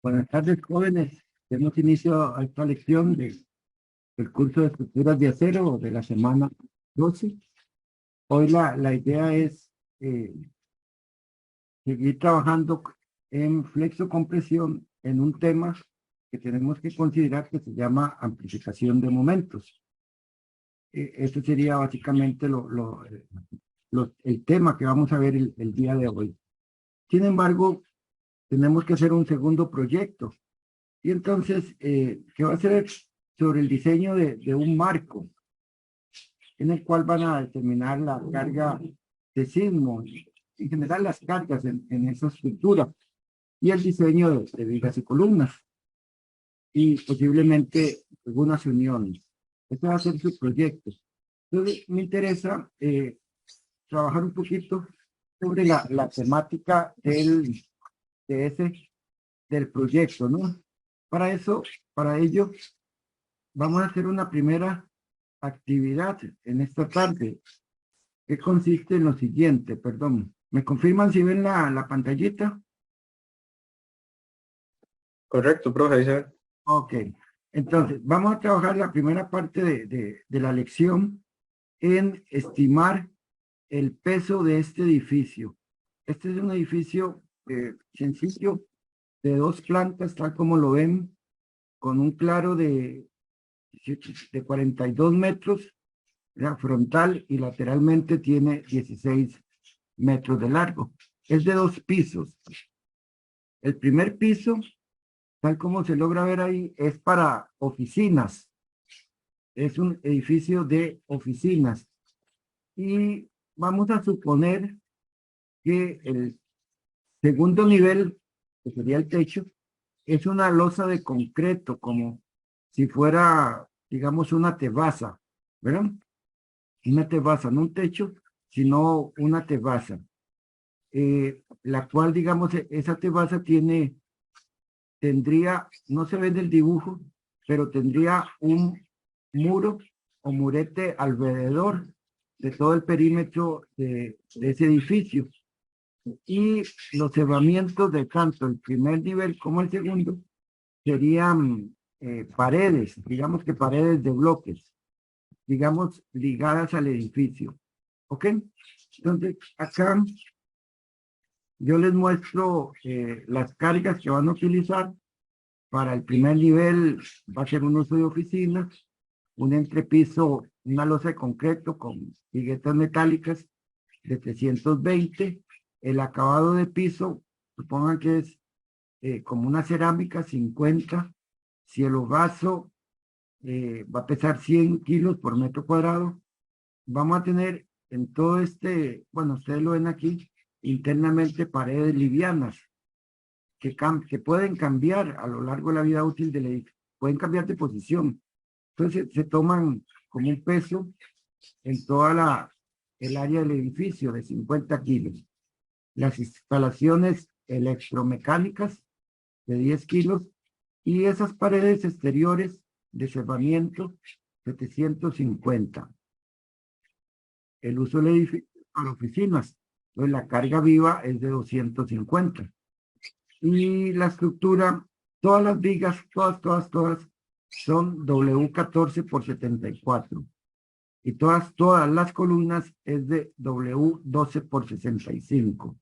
Buenas tardes, jóvenes. Demos inicio a esta lección del curso de estructuras de acero de la semana 12. Hoy la idea es seguir trabajando en flexocompresión en un tema que tenemos que considerar que se llama amplificación de momentos. Este sería básicamente el tema que vamos a ver el día de hoy. Sin embargo, tenemos que hacer un segundo proyecto. Y entonces, ¿qué va a ser sobre el diseño de un marco en el cual van a determinar la carga de sismo, en general las cargas en esa estructura y el diseño de vigas y columnas y posiblemente algunas uniones? Este va a ser su proyecto. Entonces, me interesa trabajar un poquito sobre la temática del proyecto, ¿no? Para ello, vamos a hacer una primera actividad en esta tarde, que consiste en lo siguiente, perdón. ¿Me confirman si ven la pantallita? Correcto, profe, ahí se ve. Ok. Entonces, vamos a trabajar la primera parte de la lección en estimar el peso de este edificio. Este es un edificio sencillo de 2 plantas, tal como lo ven, con un claro de 42 metros, la frontal y lateralmente tiene 16 metros de largo. Es de 2 pisos. El primer piso, tal como se logra ver ahí, es para oficinas. Es un edificio de oficinas. Y vamos a suponer que el segundo nivel, que sería el techo, es una losa de concreto, como si fuera, digamos, una terraza, ¿verdad? Una terraza, no un techo, sino una terraza. La cual, digamos, esa terraza tendría, no se ve en el dibujo, pero tendría un muro o murete alrededor de todo el perímetro de ese edificio. Y los cerramientos de tanto el primer nivel como el segundo serían paredes, digamos que paredes de bloques, digamos, ligadas al edificio. ¿Ok? Entonces, acá yo les muestro las cargas que van a utilizar. Para el primer nivel va a ser un uso de oficina, un entrepiso, una losa de concreto con viguetas metálicas de 320. El acabado de piso, supongan que es como una cerámica, 50. Cielo raso, va a pesar 100 kilos por metro cuadrado. Vamos a tener en todo bueno, ustedes lo ven aquí, internamente paredes livianas que pueden cambiar a lo largo de la vida útil del edificio, pueden cambiar de posición. Entonces se toman como un peso en toda el área del edificio de 50 kilos. Las instalaciones electromecánicas de 10 kilos y esas paredes exteriores de cerramiento 750. El uso del edificio para oficinas, pues la carga viva es de 250. Y la estructura, todas las vigas, todas, son W14 por 74. Y todas las columnas es de W12 por 65.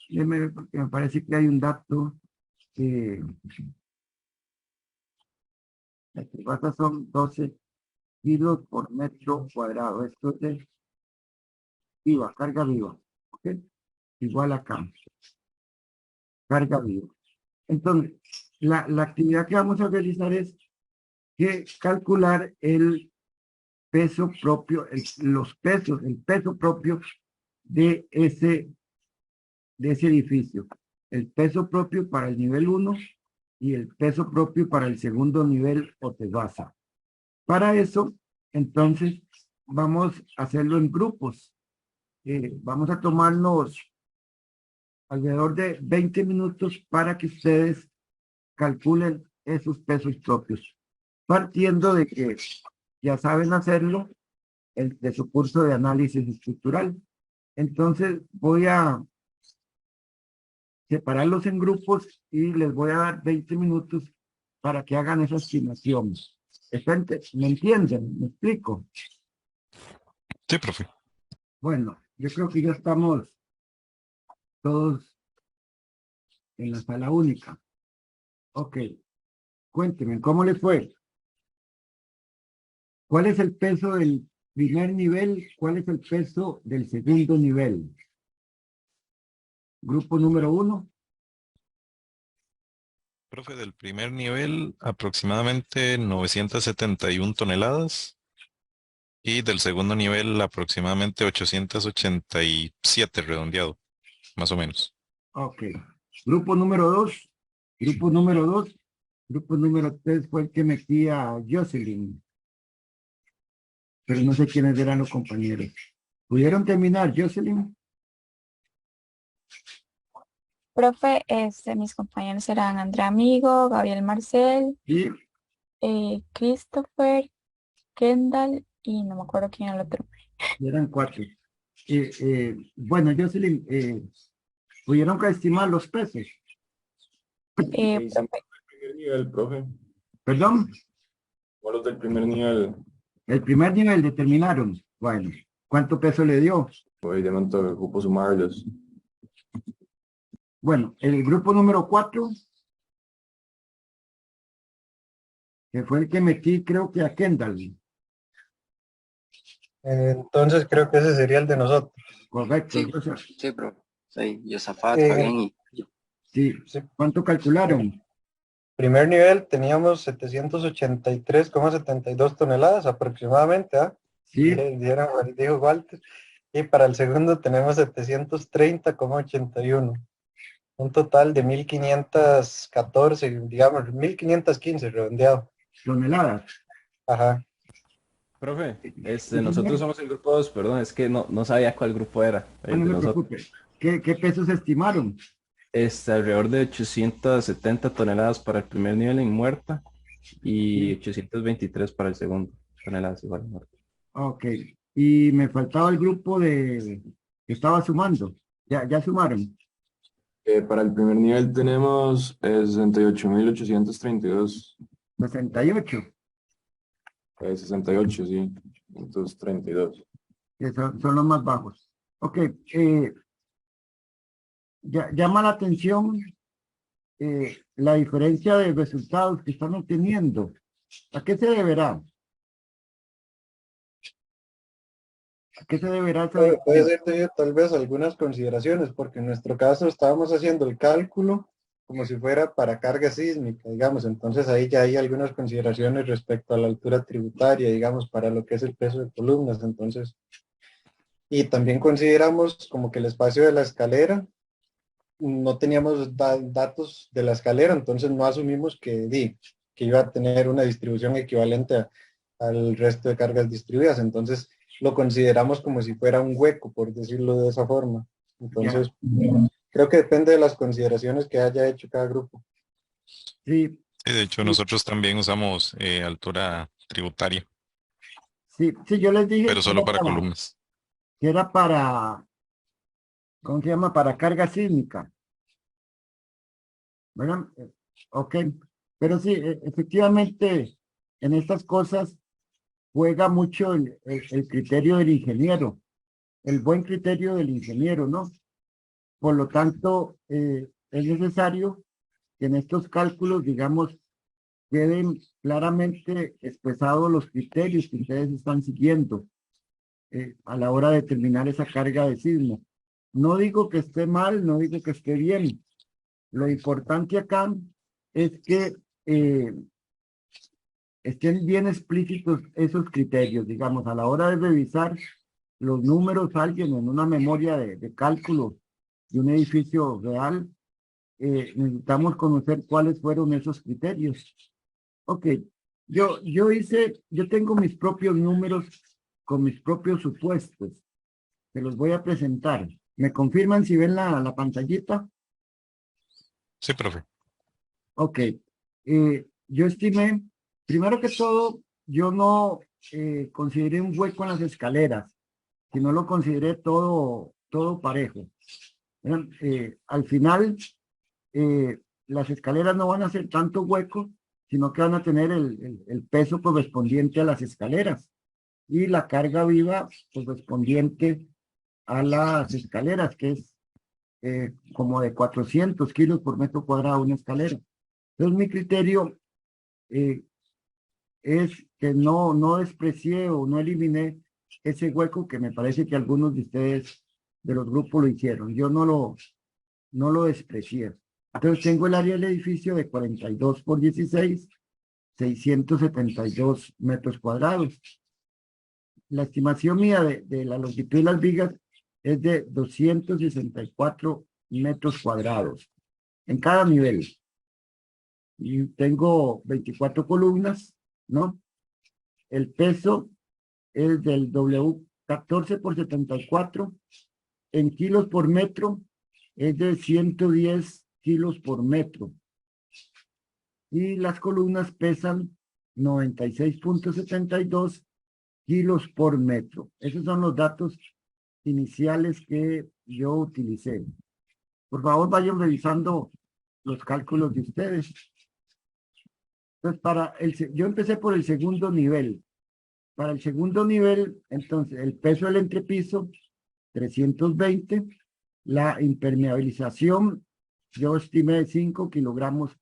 Me parece que hay un dato que las terrazas son 12 kilos por metro cuadrado. Esto es de viva, carga viva. ¿Ok? Igual acá, carga viva. Entonces, la actividad que vamos a realizar es que calcular el peso propio, el peso propio de ese edificio. El peso propio para el nivel 1 y el peso propio para el segundo nivel o terraza. Para eso, entonces, vamos a hacerlo en grupos. Vamos a tomarnos alrededor de 20 minutos para que ustedes calculen esos pesos propios, partiendo de que ya saben hacerlo de su curso de análisis estructural. Entonces voy a separarlos en grupos y les voy a dar 20 minutos para que hagan esa estimación. ¿Me entienden? ¿Me explico? Sí, profe. Bueno, yo creo que ya estamos todos en la sala única. Ok, cuéntenme, ¿cómo les fue? ¿Cuál es el peso del primer nivel? ¿Cuál es el peso del segundo nivel? Grupo número 1. Profe, del primer nivel, aproximadamente 971 toneladas. Y del segundo nivel, aproximadamente 887 redondeado, más o menos. Ok. Grupo número 2. Grupo número 2. Grupo número 3 fue el que metía a Jocelyn. Pero no sé quiénes eran los compañeros. ¿Pudieron terminar, Jocelyn? Profe, mis compañeros eran Andrea Amigo, Gabriel Marcel, Sí, Christopher, Kendall y no me acuerdo quién era el otro. eran 4. Bueno, Jocelyn, ¿pudieron estimar los pesos? ¿Qué hicimos Profe, el primer nivel, profe? Perdón, ¿Cuál es del primer nivel? el primer nivel determinaron. Bueno, ¿cuánto peso le dio? Obviamente ocupo sumarlos. Bueno, el grupo número 4, que fue el que metí, creo que a Kendall. Entonces creo que ese sería el de nosotros. Correcto. Sí, Joseph. sí, bro. Soy Yosafat, Eh, Fabián y yo. Sí. Sí. ¿Cuánto calcularon? Primer nivel teníamos 783,72 toneladas aproximadamente, ¿ah? Sí, Dijo Walter. Y para el segundo tenemos 730,81. Un total de 1514, digamos, 1515 redondeado. toneladas. Ajá. Profe, Sí, nosotros señor. somos el grupo 2, perdón, es que no sabía cuál grupo era, el No de se nosotros. preocupe. ¿Qué pesos estimaron? Alrededor de 870 toneladas para el primer nivel en muerta y Sí. 823 para el segundo, toneladas igual en muerta. Ok. Y me faltaba el grupo de que estaba sumando. Ya sumaron. Para el primer nivel tenemos 68.832. 68, 68, sí. 532. que son los más bajos. Ok. Llama la atención la diferencia de resultados que están obteniendo. ¿A qué se deberá? ¿A qué se deberá esa Puede diferencia? ser debido tal vez a algunas consideraciones, porque en nuestro caso estábamos haciendo el cálculo como si fuera para carga sísmica, digamos, entonces ahí ya hay algunas consideraciones respecto a la altura tributaria, digamos, para lo que es el peso de columnas, entonces, y también consideramos como que el espacio de la escalera, no teníamos datos de la escalera, entonces no asumimos que iba a tener una distribución equivalente al resto de cargas distribuidas, entonces lo consideramos como si fuera un hueco, por decirlo de esa forma. Entonces, creo que depende de las consideraciones que haya hecho cada grupo. Sí, Sí, de hecho, nosotros también usamos altura tributaria, sí, yo les dije pero solo para columnas. que era para, ¿cómo se llama? Para carga sísmica. ¿Verdad? Ok. Pero sí, efectivamente, en estas cosas juega mucho el criterio del ingeniero, el buen criterio del ingeniero, ¿no? Por lo tanto, es necesario que en estos cálculos, digamos, queden claramente expresados los criterios que ustedes están siguiendo a la hora de determinar esa carga de sismo. No digo que esté mal, no digo que esté bien. Lo importante acá es que estén bien explícitos esos criterios, digamos, a la hora de revisar los números, alguien en una memoria de cálculo de un edificio real, necesitamos conocer cuáles fueron esos criterios. Ok, yo tengo mis propios números con mis propios supuestos. Se los voy a presentar. ¿Me confirman si ven la pantallita? Sí, profe. Ok. Yo estimé, primero que todo, yo no consideré un hueco en las escaleras, sino lo consideré todo parejo. Al final, las escaleras no van a hacer tanto hueco, sino que van a tener el peso correspondiente a las escaleras y la carga viva correspondiente a las escaleras, que es como de 400 kilos por metro cuadrado una escalera. Entonces mi criterio es que no desprecié o no eliminé ese hueco que me parece que algunos de ustedes de los grupos lo hicieron. Yo no lo desprecié. Entonces tengo el área del edificio de 42 por 16, 672 metros cuadrados. La estimación mía de la longitud de las vigas es de 264 metros cuadrados en cada nivel. Y tengo 24 columnas, ¿no? El peso es del W14 por 74 en kilos por metro, es de 110 kilos por metro. Y las columnas pesan 96.72 kilos por metro. Esos son los datos iniciales que yo utilicé. Por favor, vayan revisando los cálculos de ustedes. Entonces, yo empecé por el segundo nivel. Para el segundo nivel, entonces, el peso del entrepiso, 320. La impermeabilización, yo estimé 5 kilogramos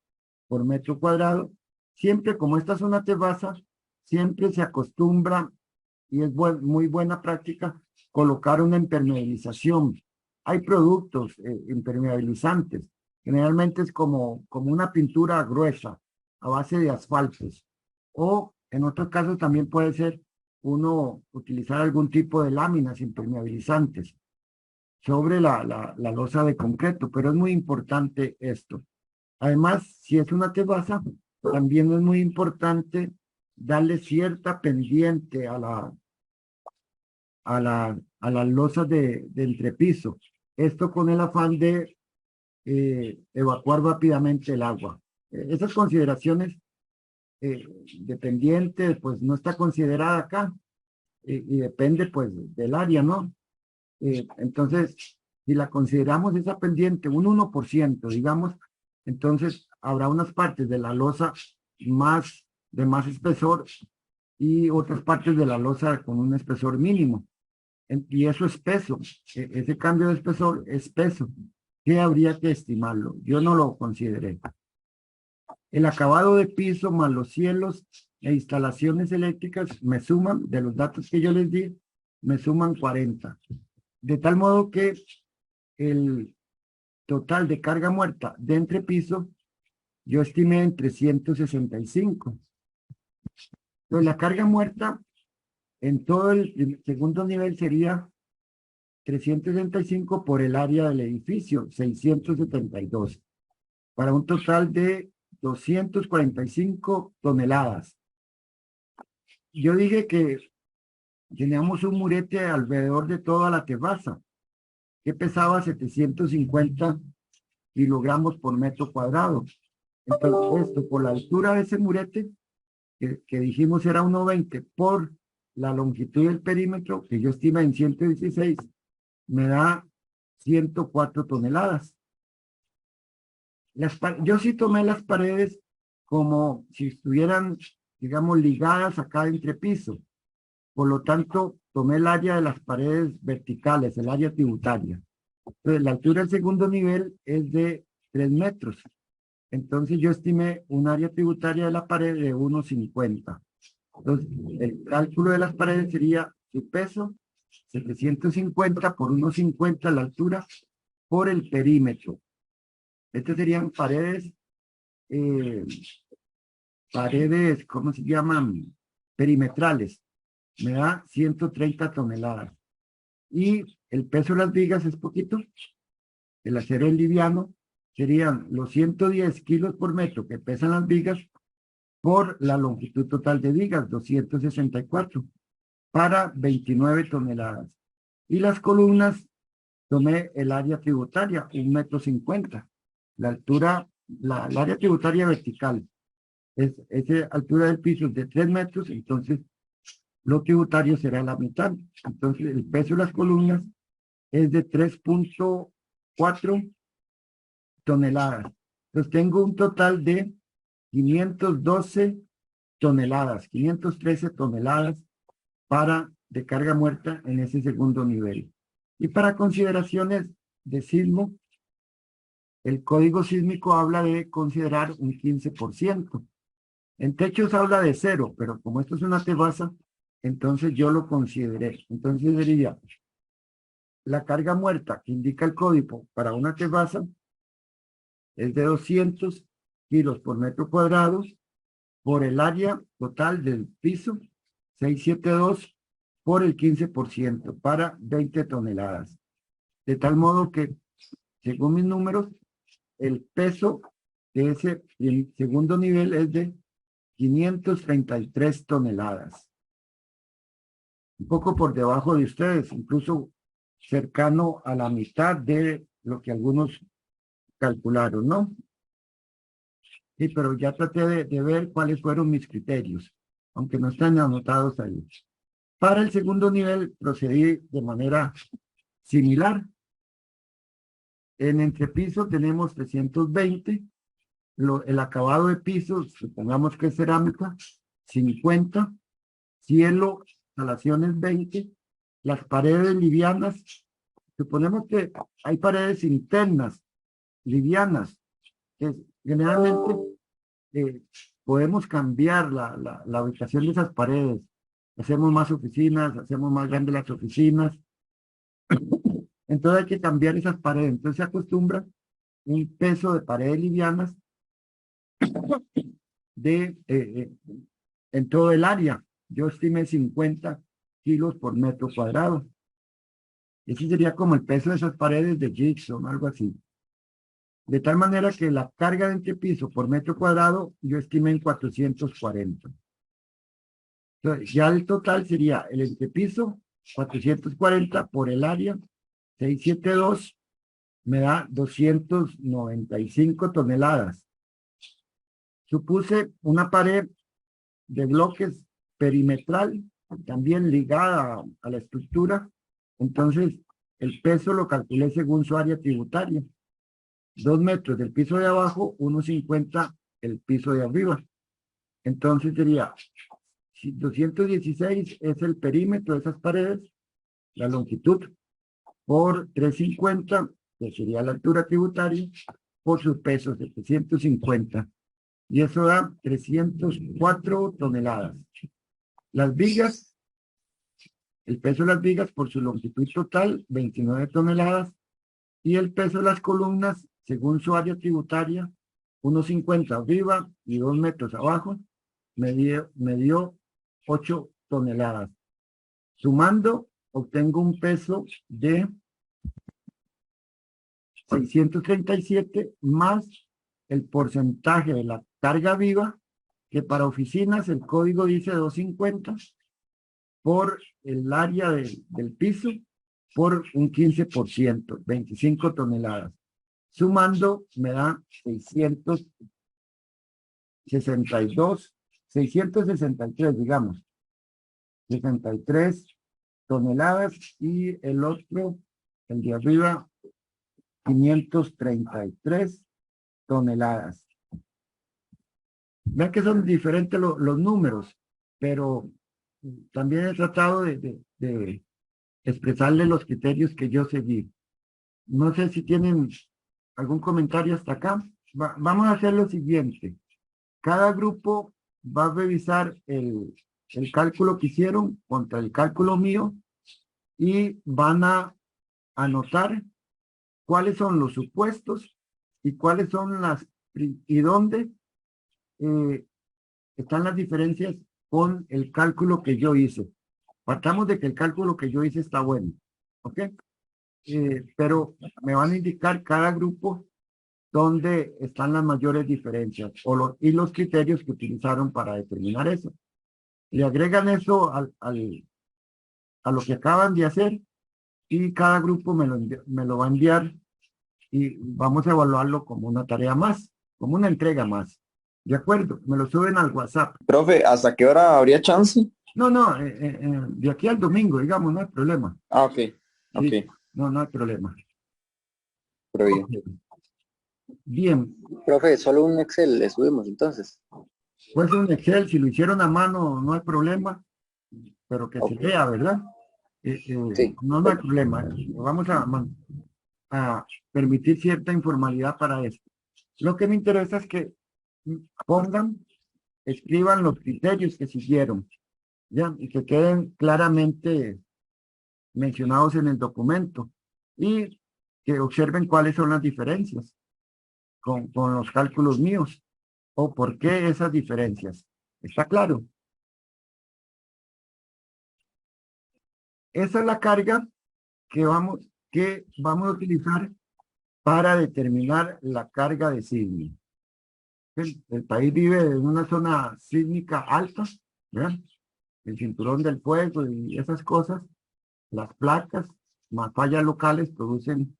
por metro cuadrado. Siempre, como esta es una terraza, siempre se acostumbra, y es muy buena práctica, colocar una impermeabilización. Hay productos impermeabilizantes. Generalmente es como una pintura gruesa a base de asfaltos. O en otros casos también puede ser uno utilizar algún tipo de láminas impermeabilizantes sobre la losa de concreto, pero es muy importante esto. Además, si es una terraza, también es muy importante darle cierta pendiente a las losas de entrepiso. Esto con el afán de evacuar rápidamente el agua. Esas consideraciones dependientes, pues no está considerada acá y depende pues del área, ¿no? Entonces, si la consideramos esa pendiente, un 1%, digamos, entonces habrá unas partes de la losa de más espesor y otras partes de la losa con un espesor mínimo. Y eso es peso. Ese cambio de espesor es peso. ¿Qué habría que estimarlo? Yo no lo consideré. El acabado de piso más los cielos e instalaciones eléctricas me suman, de los datos que yo les di, me suman 40. De tal modo que el total de carga muerta de entrepiso yo estimé en 365. Entonces la carga muerta en todo el segundo nivel sería 365 por el área del edificio, 672, para un total de 245 toneladas. Yo dije que teníamos un murete alrededor de toda la terraza, que pesaba 750 kilogramos por metro cuadrado. Entonces, esto por la altura de ese murete, que dijimos era 1.20, por la longitud del perímetro, que yo estimo en 116, me da 104 toneladas. Yo sí tomé las paredes como si estuvieran, digamos, ligadas a cada entrepiso. Por lo tanto, tomé el área de las paredes verticales, el área tributaria. Entonces, la altura del segundo nivel es de 3 metros. Entonces, yo estimé un área tributaria de la pared de 1.50. Entonces, el cálculo de las paredes sería su peso, 750 por 1.50 la altura, por el perímetro. Estas serían paredes, ¿cómo se llaman? Perimetrales. Me da 130 toneladas. Y el peso de las vigas es poquito. El acero es liviano. Serían los 110 kilos por metro que pesan las vigas por la longitud total de vigas, 264, para 29 toneladas. Y las columnas, tomé el área tributaria, 1,50 m. La altura, la área tributaria vertical, esa altura del piso es de 3 metros, entonces lo tributario será la mitad. Entonces el peso de las columnas es de 3.4 toneladas. Entonces tengo un total de 512 toneladas, 513 toneladas de carga muerta en ese segundo nivel. Y para consideraciones de sismo, el código sísmico habla de considerar un 15%. En techos habla de 0, pero como esto es una tebasa, entonces yo lo consideré. Entonces diría, la carga muerta que indica el código para una tebasa es de 200 kilos por metro cuadrado por el área total del piso, 672 por el 15% para 20 toneladas. De tal modo que, según mis números, el peso de ese segundo nivel es de 533 toneladas. Un poco por debajo de ustedes, incluso cercano a la mitad de lo que algunos calcularon, ¿no? Sí, pero ya traté de ver cuáles fueron mis criterios, aunque no están anotados ahí. Para el segundo nivel procedí de manera similar. En entrepiso tenemos 320, el acabado de pisos, supongamos que es cerámica, 50, cielo, instalaciones 20, las paredes livianas, suponemos que hay paredes internas, livianas, que generalmente podemos cambiar la ubicación de esas paredes, hacemos más oficinas, hacemos más grandes las oficinas, entonces hay que cambiar esas paredes, entonces se acostumbra un peso de paredes livianas en todo el área. Yo estimé 50 kilos por metro cuadrado. Ese sería como el peso de esas paredes de gypsum, algo así. De tal manera que la carga de entrepiso por metro cuadrado yo estimé en 440. Entonces, ya el total sería el entrepiso, 440 por el área, 672, me da 295 toneladas. Supuse una pared de bloques perimetral, también ligada a la estructura. Entonces, el peso lo calculé según su área tributaria. 2 metros del piso de abajo, 1,50 el piso de arriba. Entonces sería, si 216 es el perímetro de esas paredes, la longitud, por 350, que sería la altura tributaria, por su peso, 750. Y eso da 304 toneladas. Las vigas, el peso de las vigas por su longitud total, 29 toneladas. Y el peso de las columnas, según su área tributaria, 1,50 arriba y 2 metros abajo, me dio 8 toneladas. Sumando, obtengo un peso de 637 más el porcentaje de la carga viva, que para oficinas el código dice 250 por el área del piso, por un 15%, 25 toneladas. Sumando me da 663, digamos, 63 toneladas y el otro, el de arriba, 533 toneladas. Ven que son diferentes los números, pero también he tratado de expresarle los criterios que yo seguí. No sé si tienen algún comentario hasta acá. Vamos a hacer lo siguiente. Cada grupo va a revisar el cálculo que hicieron contra el cálculo mío y van a anotar cuáles son los supuestos y cuáles son y dónde están las diferencias con el cálculo que yo hice. Partamos de que el cálculo que yo hice está bueno, ¿ok? Pero me van a indicar cada grupo dónde están las mayores diferencias y los criterios que utilizaron para determinar eso. Le agregan eso a lo que acaban de hacer y cada grupo me lo va a enviar y vamos a evaluarlo como una tarea más, como una entrega más. ¿De acuerdo? Me lo suben al WhatsApp. Profe, ¿hasta qué hora habría chance? No, de aquí al domingo, digamos, no hay problema. Ah, ok. Sí, no hay problema. Pero bien. Ok. Bien, Profe, solo un Excel le subimos entonces. pues un Excel, si lo hicieron a mano no hay problema, pero que se Ok. vea, ¿verdad? Sí. No hay problema. Vamos a permitir cierta informalidad para esto. Lo que me interesa es que pongan, escriban los criterios que siguieron, ¿ya? Y que queden claramente mencionados en el documento y que observen cuáles son las diferencias con los cálculos míos o por qué esas diferencias. ¿Está claro? Esa es la carga que vamos a utilizar para determinar la carga de sismo. El país vive en una zona sísmica alta, ¿verdad? El cinturón del fuego y esas cosas, las placas, más fallas locales producen,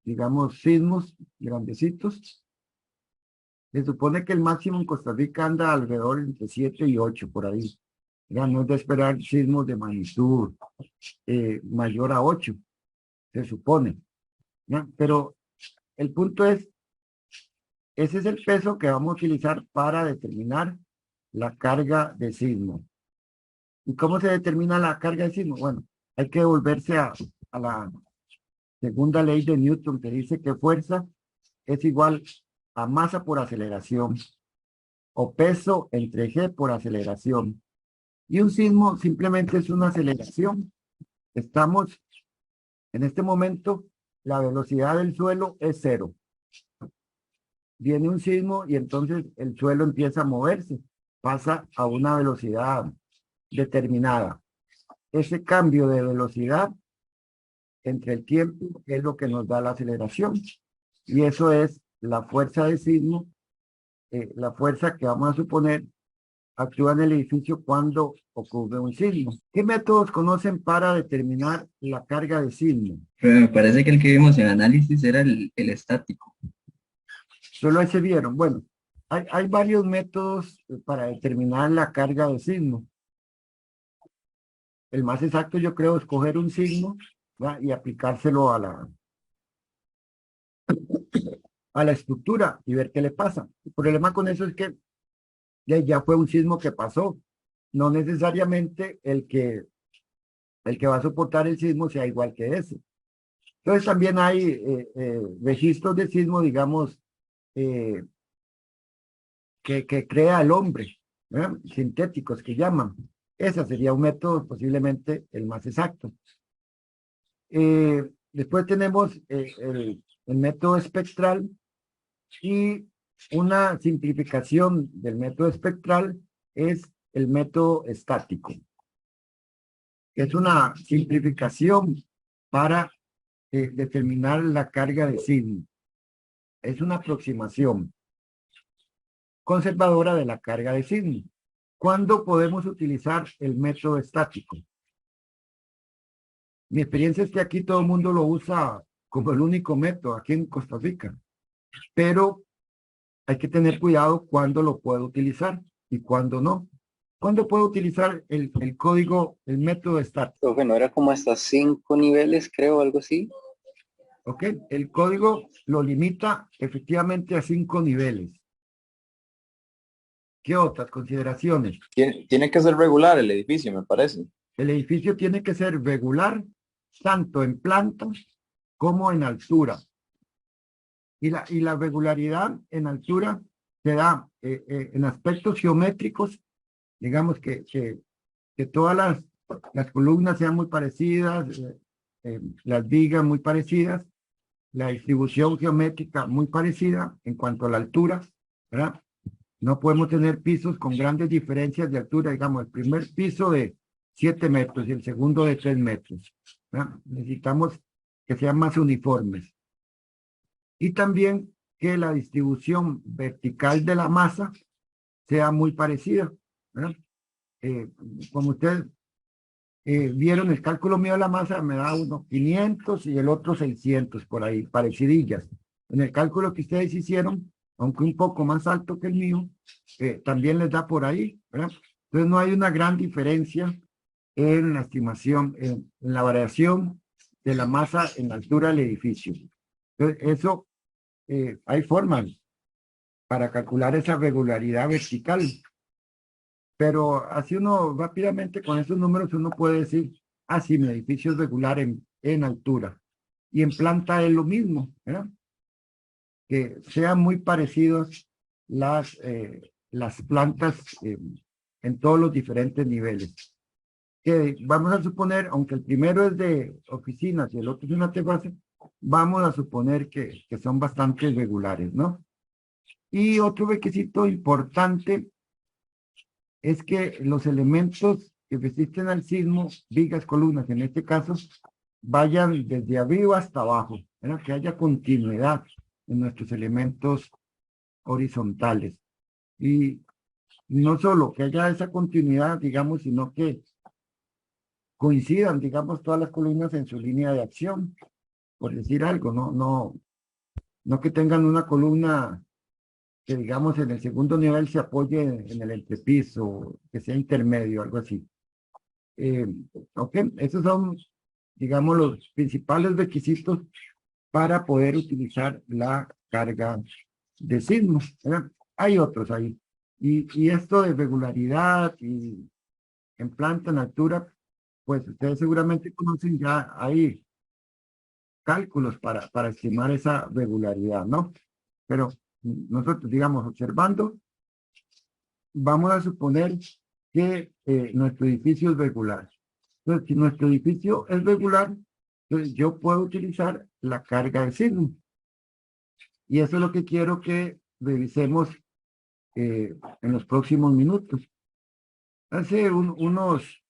digamos, sismos grandecitos. Se supone que el máximo en Costa Rica anda alrededor entre 7 y 8 por ahí. Ya no es de esperar sismos de magnitud mayor a 8, se supone, ¿ya? Pero el punto es, ese es el peso que vamos a utilizar para determinar la carga de sismo. ¿Y cómo se determina la carga de sismo? Bueno, hay que volverse a la segunda ley de Newton que dice que fuerza es igual a masa por aceleración o peso entre G por aceleración. Y un sismo simplemente es una aceleración. Estamos, en este momento, la velocidad del suelo es 0. Viene un sismo y entonces el suelo empieza a moverse, pasa a una velocidad determinada. Ese cambio de velocidad entre el tiempo es lo que nos da la aceleración. Y eso es la fuerza de sismo, la fuerza que vamos a suponer actúa en el edificio cuando ocurre un sismo. ¿Qué métodos conocen para determinar la carga de sismo? Pero me parece que el que vimos en análisis era el estático. Solo ese vieron. Bueno, hay varios métodos para determinar la carga de sismo. El más exacto yo creo es coger un sismo, ¿va? Y aplicárselo a la estructura y ver qué le pasa. El problema con eso es que ya fue un sismo que pasó. No necesariamente el que va a soportar el sismo sea igual que ese. Entonces también hay registros de sismo, digamos, que crea el hombre, ¿verdad? Sintéticos que llaman. Ese sería un método posiblemente el más exacto. Después tenemos el método espectral y una simplificación del método espectral es el método estático. Es una simplificación para determinar la carga de sismo. Es una aproximación conservadora de la carga de sismo. ¿Cuándo podemos utilizar el método estático? Mi experiencia es que aquí todo el mundo lo usa como el único método, aquí en Costa Rica. Pero hay que tener cuidado cuándo lo puedo utilizar y cuándo no. ¿Cuándo puedo utilizar el código, el método estático? Profe, ¿no era como hasta 5 niveles, creo, algo así? ¿Ok? El código lo limita efectivamente a 5 niveles. ¿Qué otras consideraciones? Tiene que ser regular el edificio, me parece. El edificio tiene que ser regular, tanto en planta como en altura. Y la regularidad en altura se da en aspectos geométricos, digamos que todas las columnas sean muy parecidas, las vigas muy parecidas, la distribución geométrica muy parecida en cuanto a la altura, ¿verdad? No podemos tener pisos con grandes diferencias de altura, digamos, el primer piso de 7 metros y el segundo de 3 metros, ¿verdad? Necesitamos que sean más uniformes. Y también que la distribución vertical de la masa sea muy parecida, ¿verdad? Como ustedes vieron, el cálculo mío de la masa me da unos 500 y el otro 600 por ahí, parecidillas. En el cálculo que ustedes hicieron, aunque un poco más alto que el mío, también les da por ahí, ¿verdad? Entonces no hay una gran diferencia en la estimación, en la variación de la masa en la altura del edificio. Entonces eso hay formas para calcular esa regularidad vertical. Pero así uno rápidamente con esos números uno puede decir, ah, sí, mi edificio es regular en altura. Y en planta es lo mismo, ¿verdad? Que sean muy parecidos las plantas en todos los diferentes niveles. Que vamos a suponer, aunque el primero es de oficinas y el otro es una terraza, vamos a suponer que son bastante regulares, ¿no? Y otro requisito importante es que los elementos que resisten al sismo, vigas, columnas, en este caso, vayan desde arriba hasta abajo, ¿verdad? Que haya continuidad en nuestros elementos horizontales. Y no solo que haya esa continuidad, digamos, sino que coincidan, digamos, todas las columnas en su línea de acción, por decir algo, no que tengan una columna que, digamos, en el segundo nivel se apoye en el entrepiso, que sea intermedio, algo así. Ok, esos son, digamos, los principales requisitos para poder utilizar la carga de sismos, ¿verdad? Hay otros ahí. Y esto de regularidad y en planta, en altura, pues ustedes seguramente conocen ya, hay cálculos para estimar esa regularidad, ¿no? Pero nosotros, digamos, observando, vamos a suponer que nuestro edificio es regular. Entonces, si nuestro edificio es regular, entonces yo puedo utilizar la carga de sismo. Y eso es lo que quiero que revisemos en los próximos minutos. Hace unos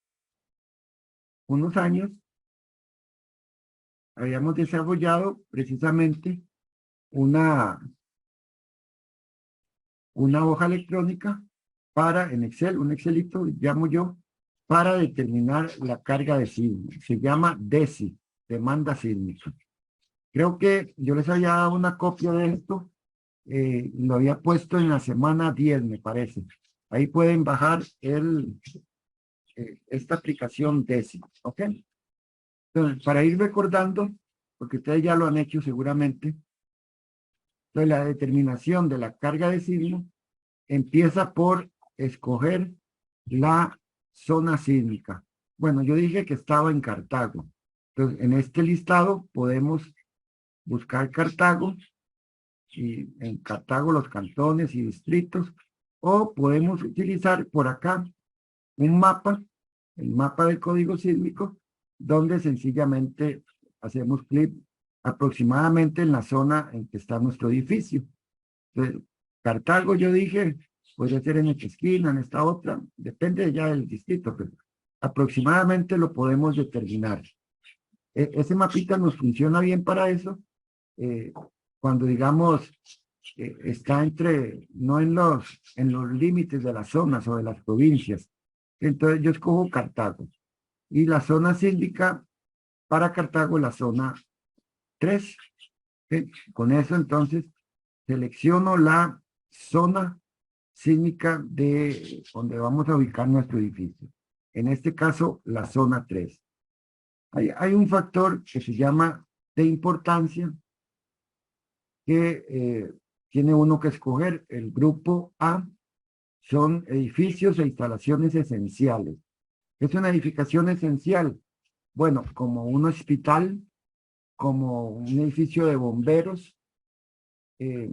años habíamos desarrollado precisamente una hoja electrónica en Excel, un Excelito, llamo yo, para determinar la carga de sismo. Se llama DESI, demanda sísmica. Creo que yo les había dado una copia de esto, lo había puesto en la semana 10, me parece. Ahí pueden bajar esta aplicación DESI, ¿ok? Entonces, para ir recordando, porque ustedes ya lo han hecho seguramente, entonces la determinación de la carga de sismo empieza por escoger la zona sísmica. Bueno, yo dije que estaba en Cartago. Entonces, en este listado podemos buscar Cartago y en Cartago los cantones y distritos, o podemos utilizar por acá un mapa, el mapa del código sísmico, donde sencillamente hacemos clic aproximadamente en la zona en que está nuestro edificio. Entonces, Cartago, yo dije, podría ser en esta esquina, en esta otra, depende ya del distrito, pero aproximadamente lo podemos determinar. Ese mapita nos funciona bien para eso, cuando digamos está no en los límites de las zonas o de las provincias. Entonces yo escojo Cartago. Y la zona sísmica para Cartago, la zona 3. Con eso entonces selecciono la zona sísmica de donde vamos a ubicar nuestro edificio. En este caso, la zona 3. Hay un factor que se llama de importancia que tiene uno que escoger. El grupo A son edificios e instalaciones esenciales. ¿Es una edificación esencial? Bueno, como un hospital, como un edificio de bomberos, que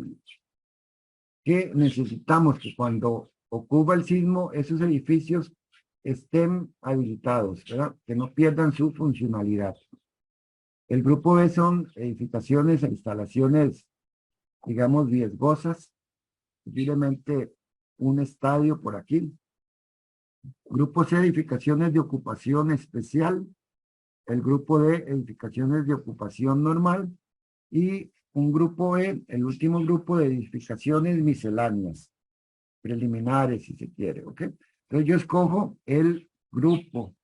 necesitamos que cuando ocurra el sismo, esos edificios estén habilitados, ¿verdad? Que no pierdan su funcionalidad. El grupo B son edificaciones e instalaciones, digamos, riesgosas, posiblemente un estadio por aquí. Grupo C, edificaciones de ocupación especial. El grupo D, edificaciones de ocupación normal. Y un grupo E, el último grupo de edificaciones misceláneas, preliminares si se quiere, ¿ok? Entonces yo escojo el grupo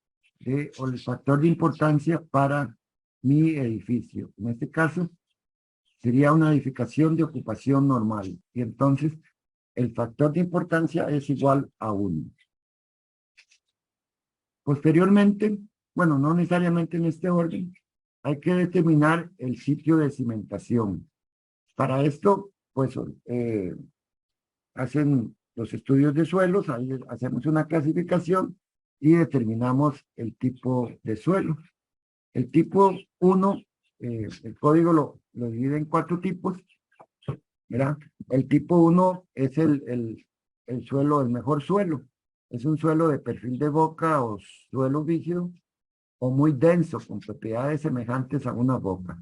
o el factor de importancia para mi edificio. En este caso sería una edificación de ocupación normal. Y entonces el factor de importancia es igual a 1. Posteriormente, bueno, no necesariamente en este orden, hay que determinar el sitio de cimentación. Para esto, pues, hacen los estudios de suelos, ahí hacemos una clasificación y determinamos el tipo de suelo. El tipo 1, el código lo divide en 4 tipos, ¿verdad? El tipo 1 es el suelo, el mejor suelo. Es un suelo de perfil de boca o suelo rígido o muy denso, con propiedades semejantes a una boca.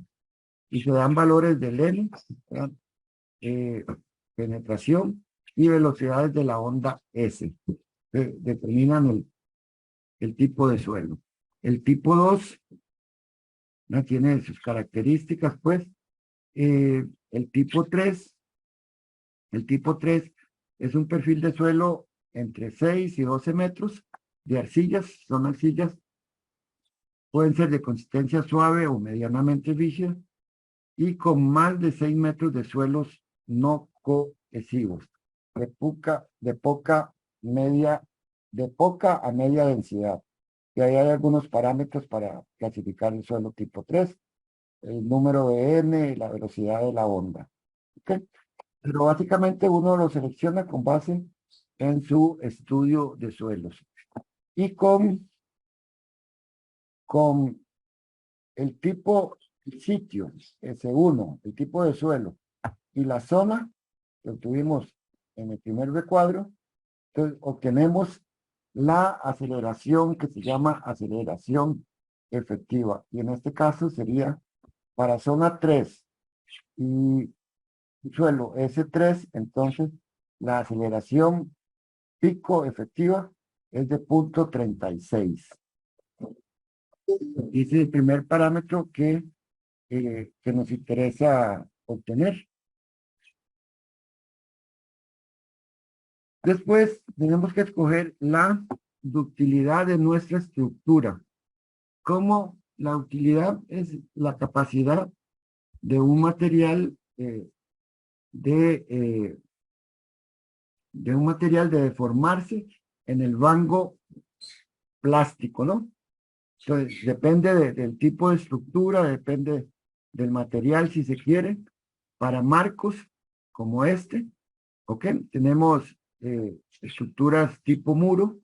Y se dan valores del N, ¿verdad? Penetración y velocidades de la onda S. Determinan el tipo de suelo. El tipo 2 ¿no? Tiene sus características, pues. El tipo 3 es un perfil de suelo entre 6 y 12 metros de arcillas. Son arcillas, pueden ser de consistencia suave o medianamente rígida y con más de 6 metros de suelos no cohesivos, de poca a media densidad. Y ahí hay algunos parámetros para clasificar el suelo tipo 3, el número de N y la velocidad de la onda. ¿Okay? Pero básicamente uno lo selecciona con base en su estudio de suelos. Y con el tipo sitio, S1, el tipo de suelo y la zona que obtuvimos en el primer recuadro, entonces obtenemos la aceleración que se llama aceleración efectiva. Y en este caso sería para zona 3 y suelo S3, entonces la aceleración pico efectiva es de 0.36. Ese es el primer parámetro que nos interesa obtener. Después tenemos que escoger la ductilidad de nuestra estructura. Como la utilidad es la capacidad de un material de deformarse en el rango plástico, ¿no? Entonces, depende del tipo de estructura, depende del material, si se quiere. Para marcos como este, ¿ok? Tenemos estructuras tipo muro,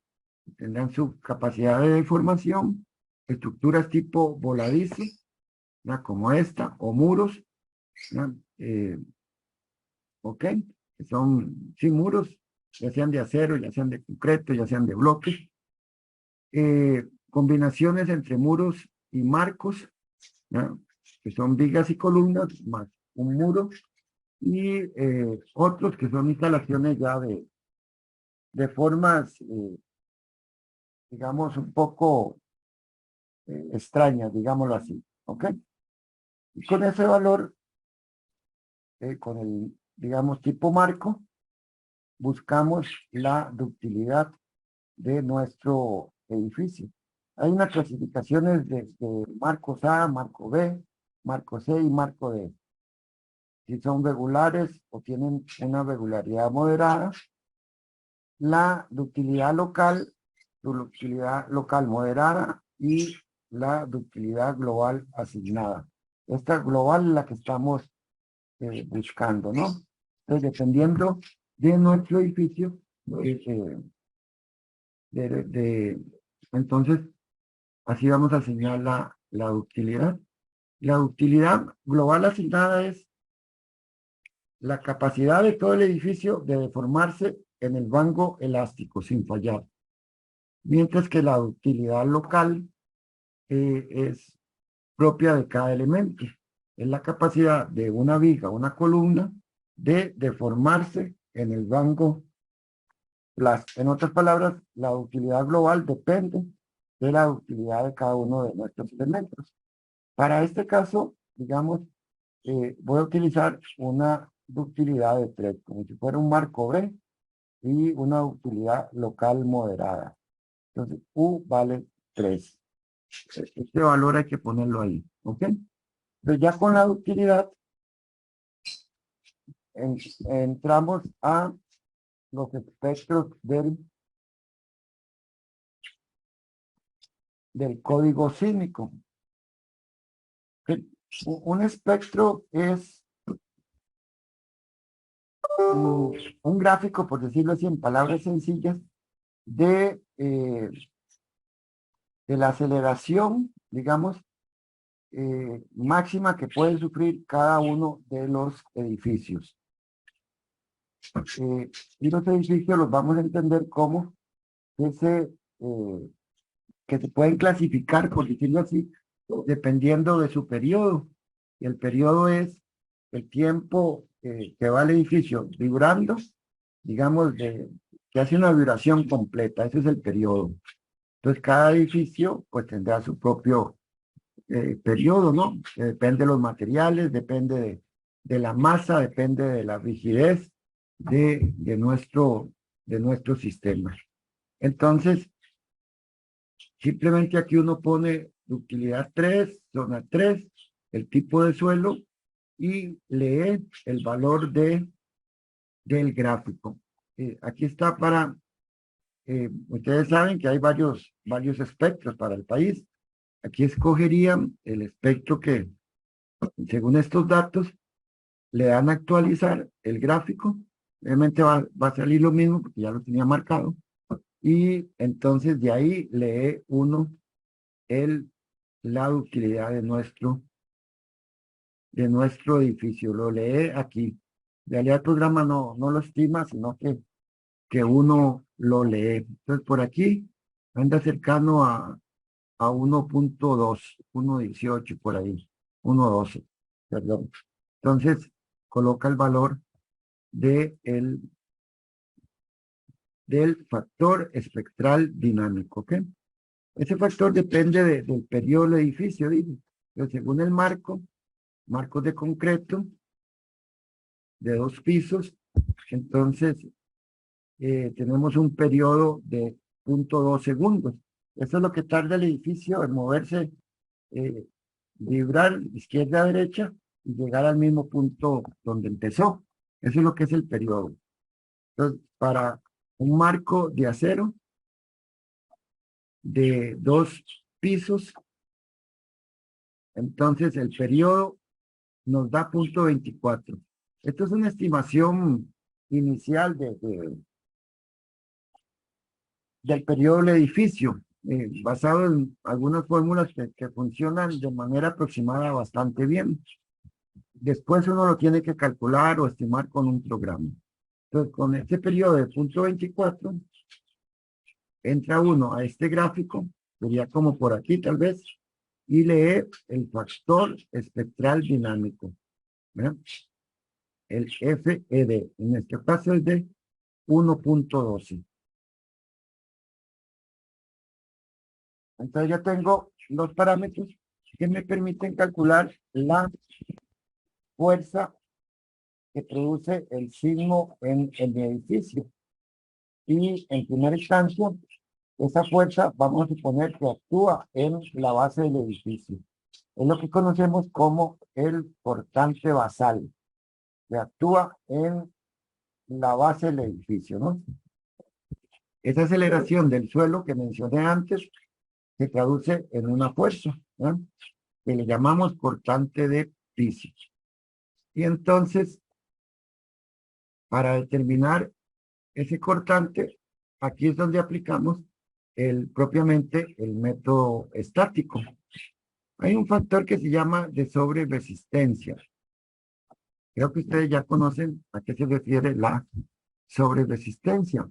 tendrán su capacidad de deformación, estructuras tipo voladizo, ¿ya? Como esta, o muros, ¿ya? ¿Ok? Que son, sí, muros, ya sean de acero, ya sean de concreto, ya sean de bloques. Combinaciones entre muros y marcos, ¿ya? Que son vigas y columnas, más un muro, y otros que son instalaciones ya de formas, digamos, un poco extrañas, digámoslo así, ¿ok? Y con ese valor, con el, digamos, tipo marco, buscamos la ductilidad de nuestro edificio. Hay unas clasificaciones de marcos A, marco B, marco C y marco D. Si son regulares o tienen una regularidad moderada, la ductilidad local moderada y la ductilidad global asignada. Esta global es la que estamos buscando, ¿no? Entonces, dependiendo de nuestro edificio, entonces, así vamos a asignar la ductilidad. La ductilidad global asignada es la capacidad de todo el edificio de deformarse en el rango elástico sin fallar. Mientras que la ductilidad local es propia de cada elemento. Es la capacidad de una viga, una columna, de deformarse en el rango plástico. En otras palabras, la ductilidad global depende de la ductilidad de cada uno de nuestros elementos. Para este caso, digamos, voy a utilizar una ductilidad de 3, como si fuera un marco B y una ductilidad local moderada. Entonces, U vale 3. Este valor hay que ponerlo ahí, ¿ok? Entonces, ya con la ductilidad, entramos a los espectros del código sísmico. Un espectro es un gráfico, por decirlo así, en palabras sencillas, de la aceleración, digamos, máxima que puede sufrir cada uno de los edificios. Y los edificios los vamos a entender como que se pueden clasificar, por decirlo así, dependiendo de su periodo. Y el periodo es el tiempo que va el edificio vibrando, digamos, que hace una duración completa. Ese es el periodo. Entonces, cada edificio pues tendrá su propio periodo, ¿no? Depende de los materiales, depende de la masa, depende de la rigidez de nuestro sistema. Entonces, simplemente aquí uno pone utilidad 3, zona 3, el tipo de suelo y lee el valor del gráfico. Aquí está para, ustedes saben que hay varios espectros para el país. Aquí escogería el espectro que, según estos datos, le dan a actualizar el gráfico. Obviamente va a salir lo mismo porque ya lo tenía marcado. Y entonces de ahí lee uno la utilidad de nuestro edificio. Lo lee aquí. En realidad el programa no lo estima, sino que uno lo lee. Entonces por aquí anda cercano a 1.2, 1.18 por ahí, 1.12, perdón. Entonces coloca el valor del factor espectral dinámico, ¿ok? Ese factor depende del periodo del edificio, dice. Pero según el marcos de concreto de 2 pisos, entonces tenemos un periodo de 0.2 segundos. Eso es lo que tarda el edificio en moverse, vibrar izquierda a derecha y llegar al mismo punto donde empezó. Eso es lo que es el periodo. Entonces, para un marco de acero de 2 pisos, entonces el periodo nos da 0.24. Esto es una estimación inicial del periodo del edificio, basado en algunas fórmulas que funcionan de manera aproximada bastante bien. Después uno lo tiene que calcular o estimar con un programa. Entonces, con este periodo de 0.24, entra uno a este gráfico, sería como por aquí tal vez, y lee el factor espectral dinámico, ¿verdad? El FED, en este caso es de 1.12. Entonces ya tengo los parámetros que me permiten calcular la fuerza que produce el sismo en el edificio. Y en primera instancia, esa fuerza vamos a suponer que actúa en la base del edificio. Es lo que conocemos como el cortante basal, que actúa en la base del edificio, ¿no? Esa aceleración del suelo que mencioné antes se traduce en una fuerza, ¿no? Que le llamamos cortante de piso. Y entonces, para determinar ese cortante, aquí es donde aplicamos propiamente el método estático. Hay un factor que se llama de sobreresistencia. Creo que ustedes ya conocen a qué se refiere la sobreresistencia.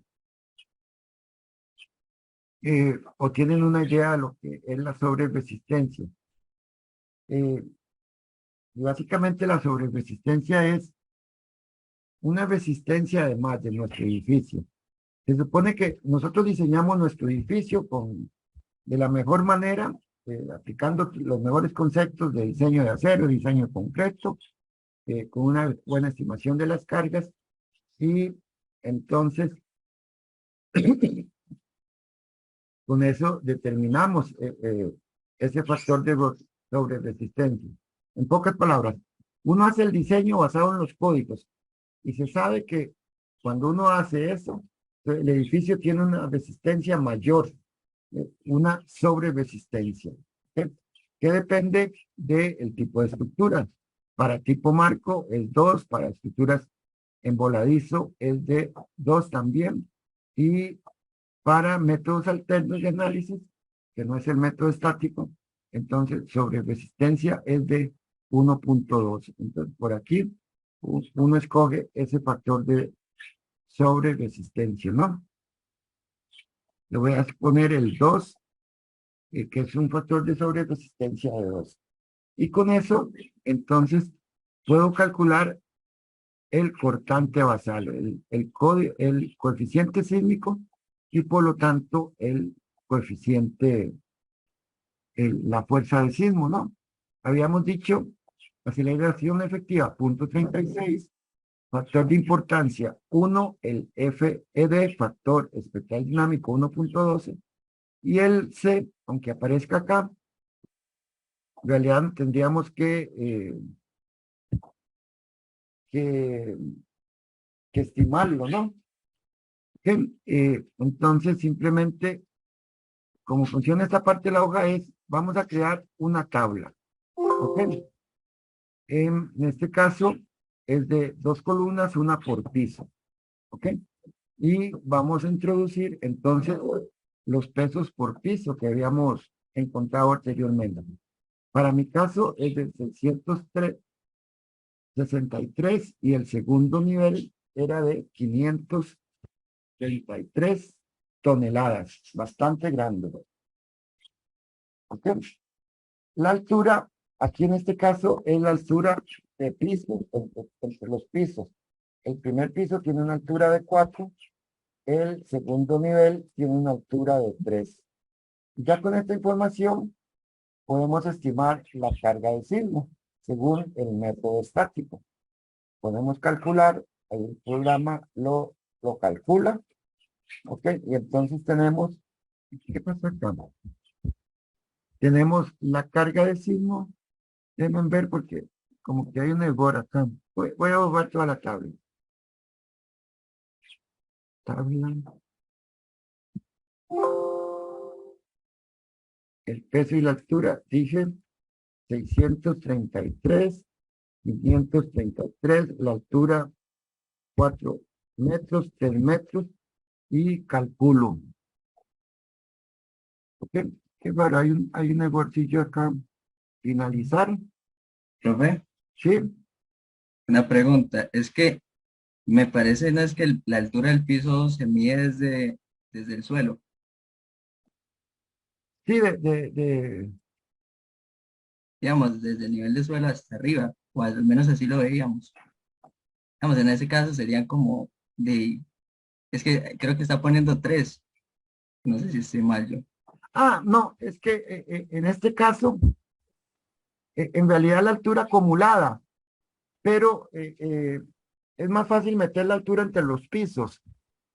O tienen una idea de lo que es la sobreresistencia. Básicamente la sobreresistencia es una resistencia además de nuestro edificio. Se supone que nosotros diseñamos nuestro edificio de la mejor manera, aplicando los mejores conceptos de diseño de acero, diseño de concreto, con una buena estimación de las cargas, y entonces con eso determinamos ese factor de sobreresistencia. En pocas palabras, uno hace el diseño basado en los códigos y se sabe que cuando uno hace eso, el edificio tiene una resistencia mayor, una sobreresistencia, ¿okay? Que depende del tipo de estructura. Para tipo marco es 2, para estructuras en voladizo es de 2 también. Y para métodos alternos de análisis, que no es el método estático, entonces sobre resistencia es de 1.2. Entonces por aquí uno escoge ese factor de sobre resistencia, ¿no? Le voy a poner el 2, que es un factor de sobre resistencia de 2. Y con eso, entonces, puedo calcular el cortante basal, el coeficiente sísmico y por lo tanto el coeficiente, la fuerza de sismo, ¿no? Habíamos dicho aceleración efectiva, 0.36, factor de importancia 1, el FED, factor espectral dinámico 1.12, y el C, aunque aparezca acá, en realidad tendríamos que estimarlo, ¿no? Entonces, simplemente, como funciona esta parte de la hoja es, vamos a crear una tabla, ¿ok? En este caso, es de 2 columnas, una por piso, ¿ok? Y vamos a introducir, entonces, los pesos por piso que habíamos encontrado anteriormente. Para mi caso, es de 663 y el segundo nivel era de 533 toneladas, bastante grande. ¿Ok? La altura, aquí en este caso, es la altura de piso, entre los pisos. El primer piso tiene una altura de 4, el segundo nivel tiene una altura de 3. Ya con esta información, podemos estimar la carga de sismo según el método estático. Podemos calcular, el programa lo calcula, ¿ok? Y entonces tenemos, ¿qué pasa acá? Tenemos la carga de sismo, déjenme ver porque como que hay un error acá. Voy a borrar toda la tabla. El peso y la altura, dije 633, 533, la altura 4 metros, 3 metros y calculo. ¿Ok? Qué raro, hay un ejercicio acá. Finalizar. Profe, Sí, una pregunta. Es que me parece, no es que la altura del piso se mide desde el suelo. sí, Digamos, desde el nivel de suelo hasta arriba, o al menos así lo veíamos. Digamos, en ese caso serían como es que creo que está poniendo 3. No sé si estoy mal yo. no, es que en este caso, en realidad la altura acumulada, pero es más fácil meter la altura entre los pisos,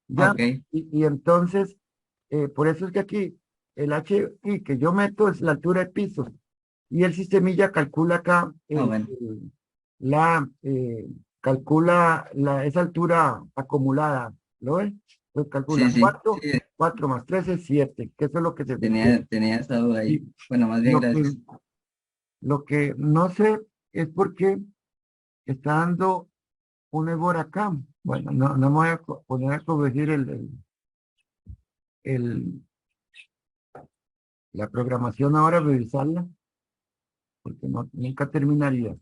¿ya? Ok, Y entonces, por eso es que aquí el HI que yo meto es la altura de pisos, y el sistemilla calcula acá bueno. calcula esa altura acumulada, ¿lo ven? Pues calcula Sí, sí, 4, sí, 4 más 3 es 7, que eso es lo que se requiere. tenía esa duda ahí. Y Bueno, más bien lo que, gracias. lo que no sé es por qué está dando un error acá. Bueno, no me voy a poner a corregir la programación ahora, revisarla, porque nunca terminaría,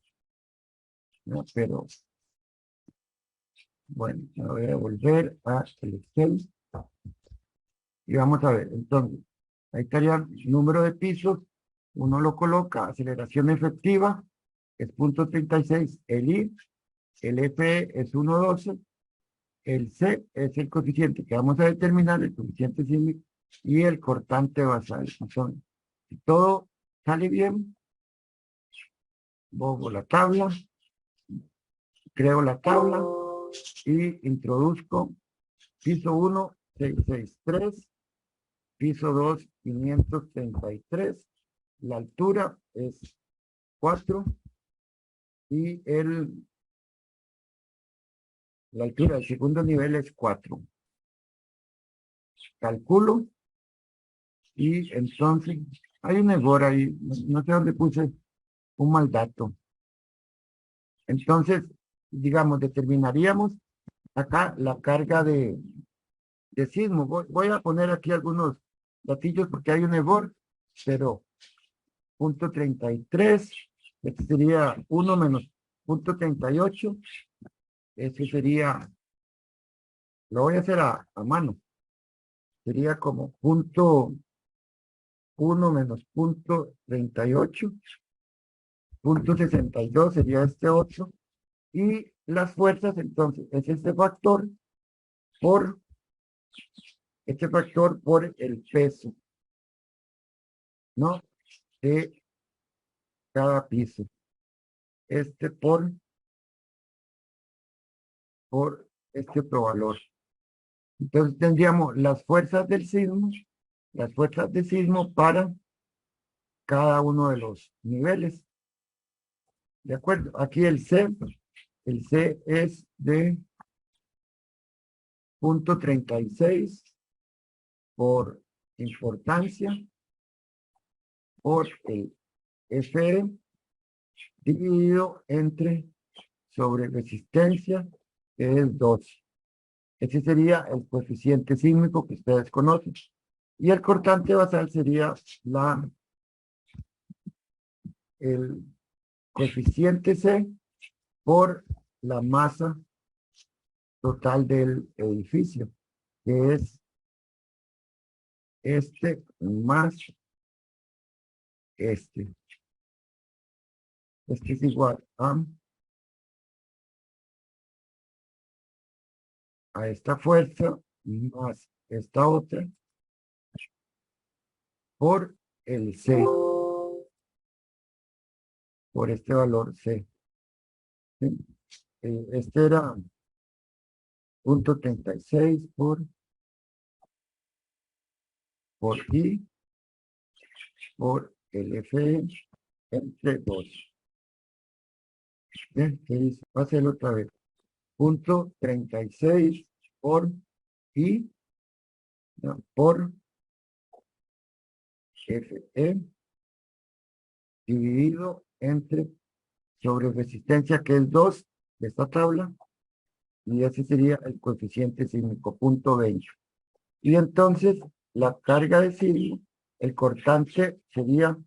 ¿no? Pero bueno, me voy a volver a el Excel y vamos a ver. Entonces, ahí estaría el número de pisos, uno lo coloca, aceleración efectiva es 0.36, el I, el FE es 1.12, el C es el coeficiente que vamos a determinar, el coeficiente sísmico, y el cortante basal. Entonces, si todo sale bien, pongo la tabla, creo la tabla y introduzco piso 1, 663, piso 2, 533, la altura es 4 y la altura del segundo nivel es 4. Calculo y entonces hay un error ahí, no sé dónde puse un mal dato. Entonces, digamos, determinaríamos acá la carga de sismo. Voy a poner aquí algunos datillos porque hay un error, pero punto 33, este sería 1 menos punto 38, este sería, lo voy a hacer a mano, sería como punto 1 menos punto 38, punto 62 sería este otro, y las fuerzas entonces es este factor por el peso, ¿no? De cada piso. Este por este otro valor. Entonces tendríamos las fuerzas del sismo, las fuerzas de sismo para cada uno de los niveles. ¿De acuerdo? Aquí el C es de punto 36 por importancia por el F dividido entre sobre resistencia, que es 12. Ese sería el coeficiente sísmico que ustedes conocen. Y el cortante basal sería el coeficiente C por la masa total del edificio, que es este más este. Este es igual a esta fuerza más esta otra por el C, por este valor C. ¿Sí? Este era punto 36 por I por el F entre 2. Bien, ¿qué dice? Va a hacerlo otra vez. Punto 36 por I, no, por Fe dividido entre sobre resistencia, que es 2 de esta tabla, y ese sería el coeficiente sísmico, punto 20. Y entonces la carga de sismo, el cortante sería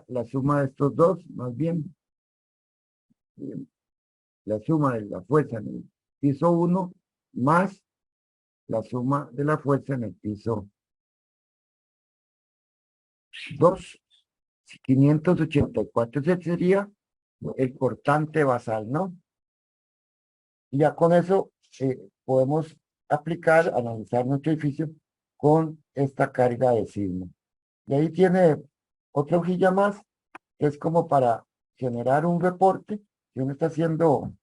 la suma de estos dos, más bien la suma de la fuerza en el piso 1 más la suma de la fuerza en el piso 2, 584. Ese sería el cortante basal, ¿no? Y ya con eso podemos analizar nuestro edificio con esta carga de sismo. Y ahí tiene otra hojilla más, que es como para generar un reporte. Si uno está haciendo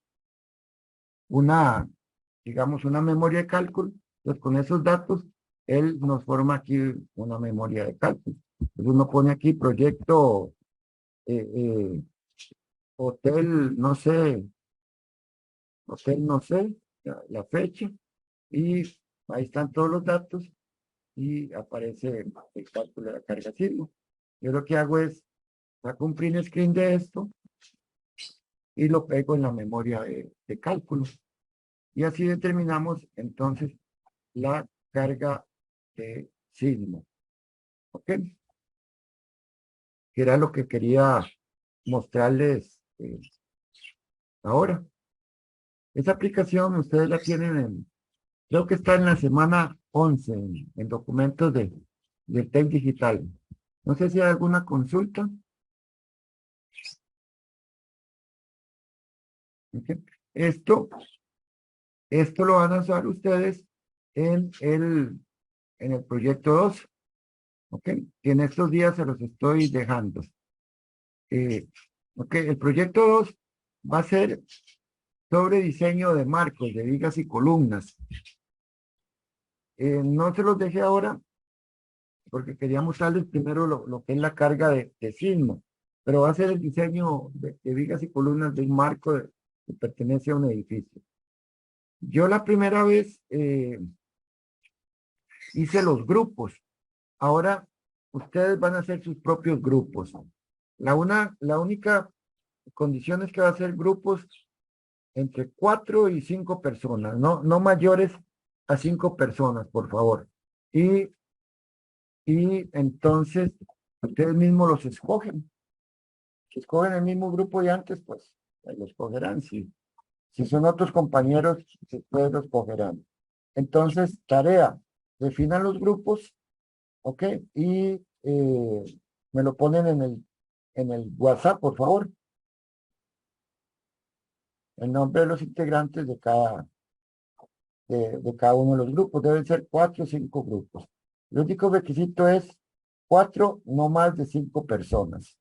digamos, una memoria de cálculo, pues con esos datos, él nos forma aquí una memoria de cálculo. Entonces uno pone aquí proyecto hotel, no sé, la fecha, y ahí están todos los datos, y aparece el cálculo de la carga sismo. Yo lo que hago es, saco un print screen de esto, y lo pego en la memoria de cálculo. Y así determinamos entonces la carga de sismo. ¿Ok? Que era lo que quería mostrarles ahora. Esa aplicación ustedes la tienen creo que está en la semana 11 en documentos del TEC Digital. No sé si hay alguna consulta. ¿Okay? Esto lo van a usar ustedes en el proyecto 2. ¿Ok? Y en estos días se los estoy dejando. Ok, el proyecto 2 va a ser sobre diseño de marcos, de vigas y columnas. No se los dejé ahora porque quería mostrarles primero lo que es la carga de sismo, pero va a ser el diseño de vigas y columnas de un marco que pertenece a un edificio. Yo la primera vez hice los grupos. Ahora ustedes van a hacer sus propios grupos. La única condición es que va a ser grupos entre 4 y 5 personas, no mayores a 5 personas, por favor. Y entonces ustedes mismos los escogen. Si escogen el mismo grupo de antes, pues lo escogerán. Si son otros compañeros, ustedes lo escogerán. Entonces, tarea, definan los grupos, ¿ok? Y me lo ponen en el WhatsApp, por favor. El nombre de los integrantes de cada uno de los grupos. Deben ser 4 o 5 grupos. El único requisito es 4, no más de 5 personas.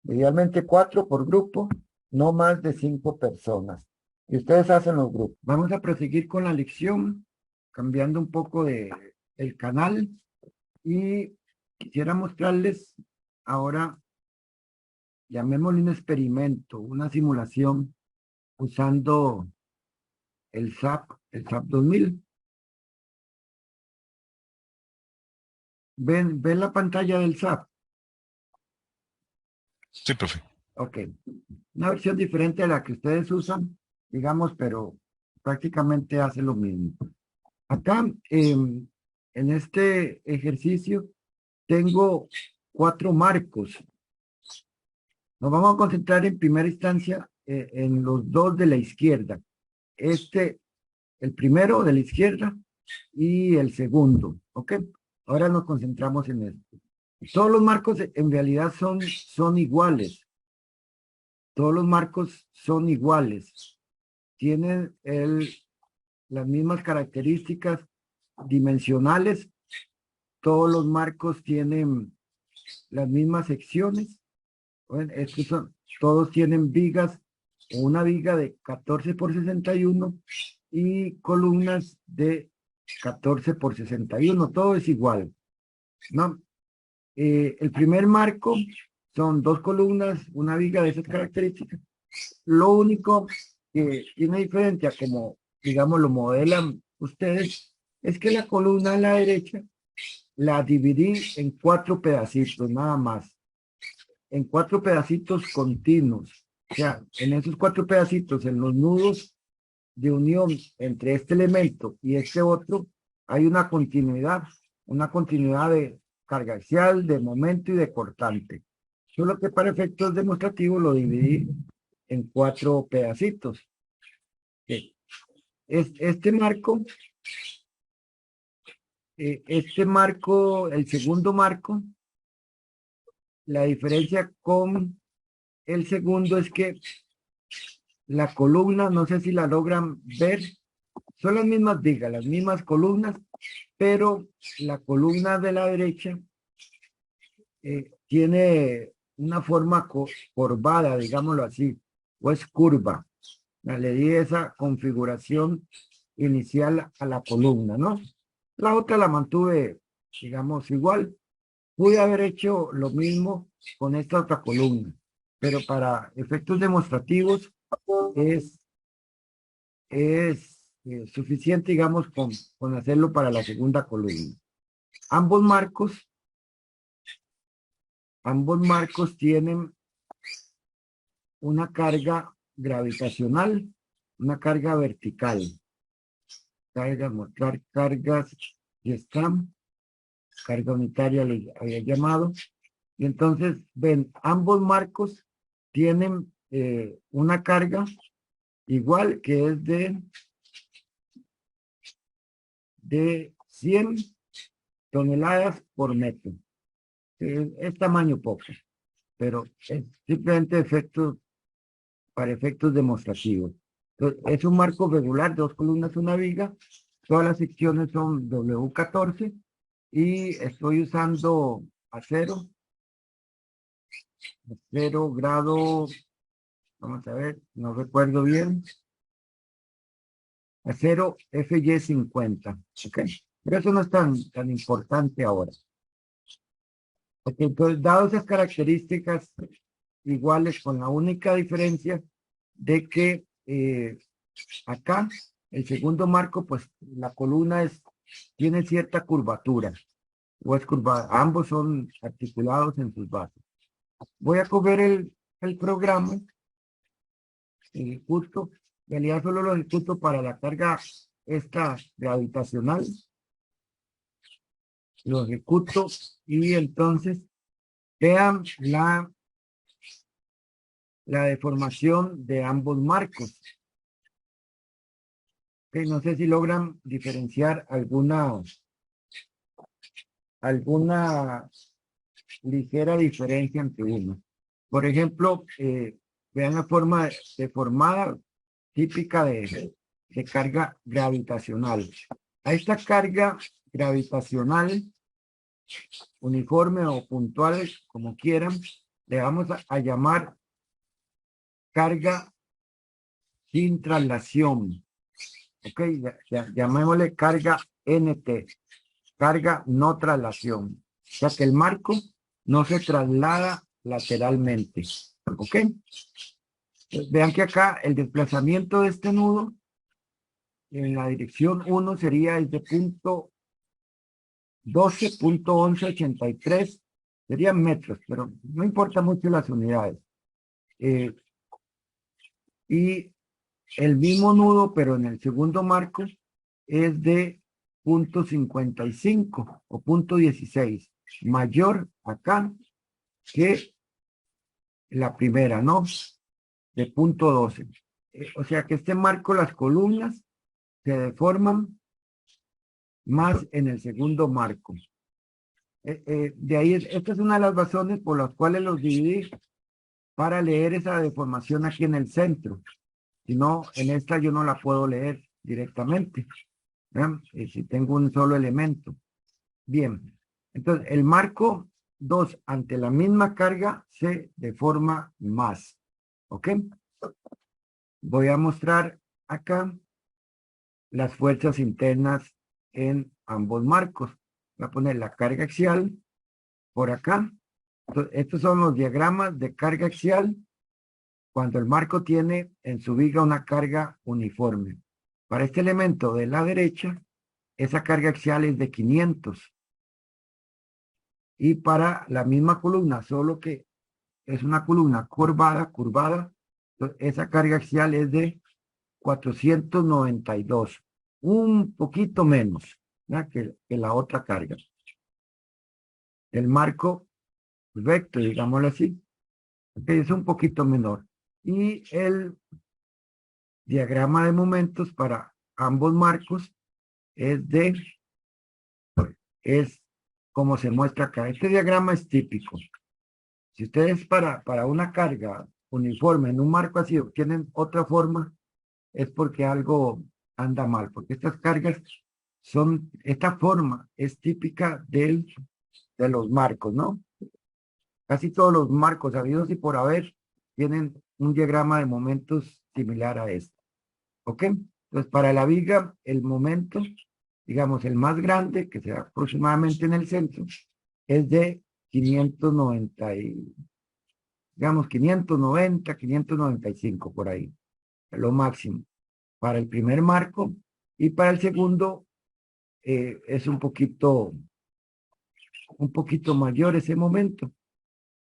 Idealmente 4 por grupo, no más de 5 personas. Y ustedes hacen los grupos. Vamos a proseguir con la lección, cambiando un poco el canal. Y quisiera mostrarles ahora, llamémosle un experimento, una simulación usando el SAP 2000. ¿Ven la pantalla del SAP? Sí, profe. Ok. Una versión diferente a la que ustedes usan, digamos, pero prácticamente hace lo mismo. Acá, en este ejercicio, tengo 4 marcos. Nos vamos a concentrar en primera instancia en los 2 de la izquierda. El primero de la izquierda y el segundo, ¿ok? Ahora nos concentramos en esto. Todos los marcos en realidad son iguales. Todos los marcos son iguales. Tienen las mismas características dimensionales. Todos los marcos tienen las mismas secciones. Bueno, todos tienen vigas, una viga de 14 por 61 y columnas de 14 por 61. Todo es igual, ¿no? El primer marco son 2 columnas, una viga de esas características. Lo único que tiene diferente a como, digamos, lo modelan ustedes, es que la columna a la derecha la dividí en 4 pedacitos, nada más. En 4 pedacitos continuos. O sea, en esos 4 pedacitos, en los nudos de unión entre este elemento y este otro, hay una continuidad de carga axial, de momento y de cortante. Solo que para efectos demostrativos lo dividí en 4 pedacitos. Este marco, el segundo marco, la diferencia con el segundo es que la columna, no sé si la logran ver, son las mismas vigas, las mismas columnas, pero la columna de la derecha tiene una forma curvada, digámoslo así, o es curva. Le di esa configuración inicial a la columna, ¿no? La otra la mantuve, digamos, igual. Pude haber hecho lo mismo con esta otra columna, pero para efectos demostrativos es suficiente, digamos, con hacerlo para la segunda columna. Ambos marcos tienen una carga gravitacional, una carga vertical. Mostrar cargas y están. Carga unitaria le había llamado. Y entonces, ven, ambos marcos tienen una carga igual que es de 100 toneladas por metro. Es tamaño poco, pero es simplemente para efectos demostrativos. Entonces, es un marco regular, 2 columnas, una viga. Todas las secciones son W14 y estoy usando acero grado, vamos a ver, no recuerdo bien, acero FY50, ¿ok? Pero eso no es tan importante ahora. Ok, entonces, dado esas características iguales con la única diferencia de que acá, el segundo marco, pues la columna tiene cierta curvatura, o es curvada, ambos son articulados en sus bases. Voy a coger el programa ejecuto, en realidad solo lo ejecuto para la carga esta gravitacional. Lo ejecuto y entonces vean la deformación de ambos marcos. Okay, no sé si logran diferenciar alguna ligera diferencia entre uno. Por ejemplo, vean la forma deformada típica de carga gravitacional. A esta carga gravitacional, uniforme o puntual, como quieran, le vamos a llamar carga sin traslación. Ok, llamémosle carga NT, carga no traslación. O sea que el marco no se traslada lateralmente. Ok. Entonces, vean que acá el desplazamiento de este nudo en la dirección 1 sería el de punto 12.1183, serían metros, pero no importa mucho las unidades. Y el mismo nudo, pero en el segundo marco, es de 0.55 o 0.16, mayor acá que la primera, ¿no? De 0.12. O sea que este marco, las columnas se deforman más en el segundo marco. De ahí, esta es una de las razones por las cuales los dividí para leer esa deformación aquí en el centro. Si no, en esta yo no la puedo leer directamente. Si tengo un solo elemento. Bien. Entonces, el marco 2 ante la misma carga se deforma más. ¿Ok? Voy a mostrar acá las fuerzas internas en ambos marcos. Voy a poner la carga axial por acá. Entonces, estos son los diagramas de carga axial cuando el marco tiene en su viga una carga uniforme. Para este elemento de la derecha, esa carga axial es de 500. Y para la misma columna, solo que es una columna curvada, esa carga axial es de 492. Un poquito menos, ¿ya? que la otra carga. El marco recto, digámoslo así, es un poquito menor. Y el diagrama de momentos para ambos marcos es como se muestra acá. Este diagrama es típico. Si ustedes para una carga uniforme en un marco así obtienen otra forma, es porque algo anda mal, porque estas cargas esta forma es típica de los marcos, ¿no? Casi todos los marcos habidos y por haber tienen un diagrama de momentos similar a este. ¿Ok? Entonces, para la viga, el momento, digamos, el más grande, que sea aproximadamente en el centro, es de 590, digamos, 590, 595 por ahí, lo máximo. Para el primer marco y para el segundo es un poquito mayor ese momento.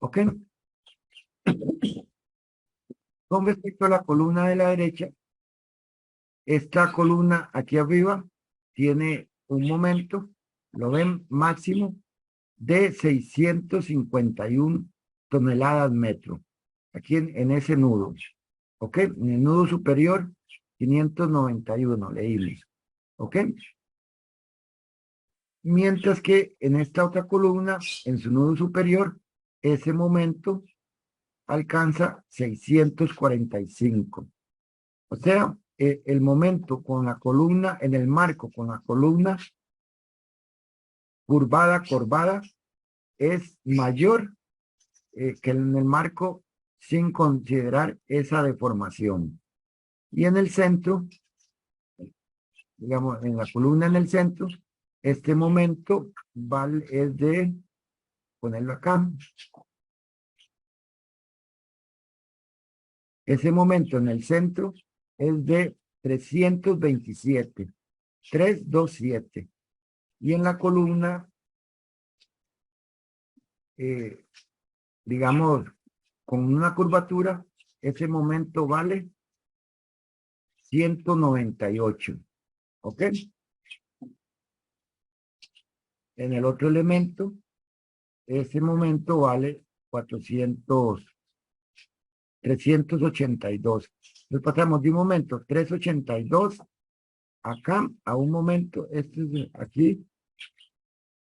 ¿Ok? Con respecto a la columna de la derecha, esta columna aquí arriba tiene un momento, lo ven, máximo de 651 toneladas metro. Aquí en ese nudo. ¿Ok? En el nudo superior, 591, leímos. ¿Ok? Mientras que en esta otra columna, en su nudo superior, ese momento alcanza 645. O sea, el momento con la columna, en el marco con la columna curvada, es mayor que en el marco sin considerar esa deformación. Y en el centro, digamos, en la columna en el centro, este momento es de, ponerlo acá, ese momento en el centro es de 327, 327. Y en la columna, digamos, con una curvatura, ese momento vale 198. ¿Ok? En el otro elemento, ese momento vale 382. Entonces pasamos de un momento 382 acá a un momento, este es de aquí,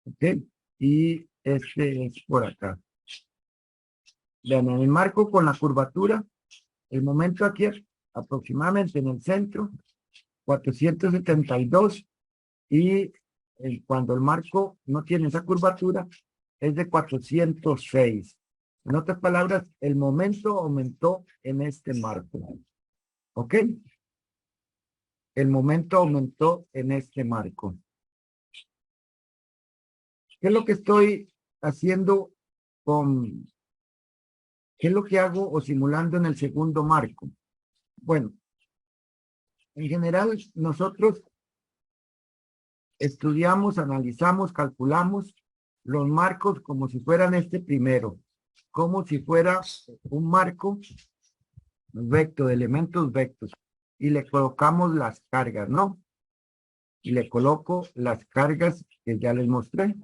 ¿ok? Y este es por acá. Vean, en el marco con la curvatura, el momento aquí aproximadamente en el centro, 472, y cuando el marco no tiene esa curvatura, es de 406. En otras palabras, el momento aumentó en este marco. ¿Ok? El momento aumentó en este marco. ¿Qué es lo que estoy haciendo con... ¿Qué es lo que hago o simulando en el segundo marco? Bueno, en general nosotros estudiamos, analizamos, calculamos los marcos como si fueran este primero, como si fuera un marco vecto, de elementos vectos, y le colocamos las cargas, ¿no? Y le coloco las cargas que ya les mostré.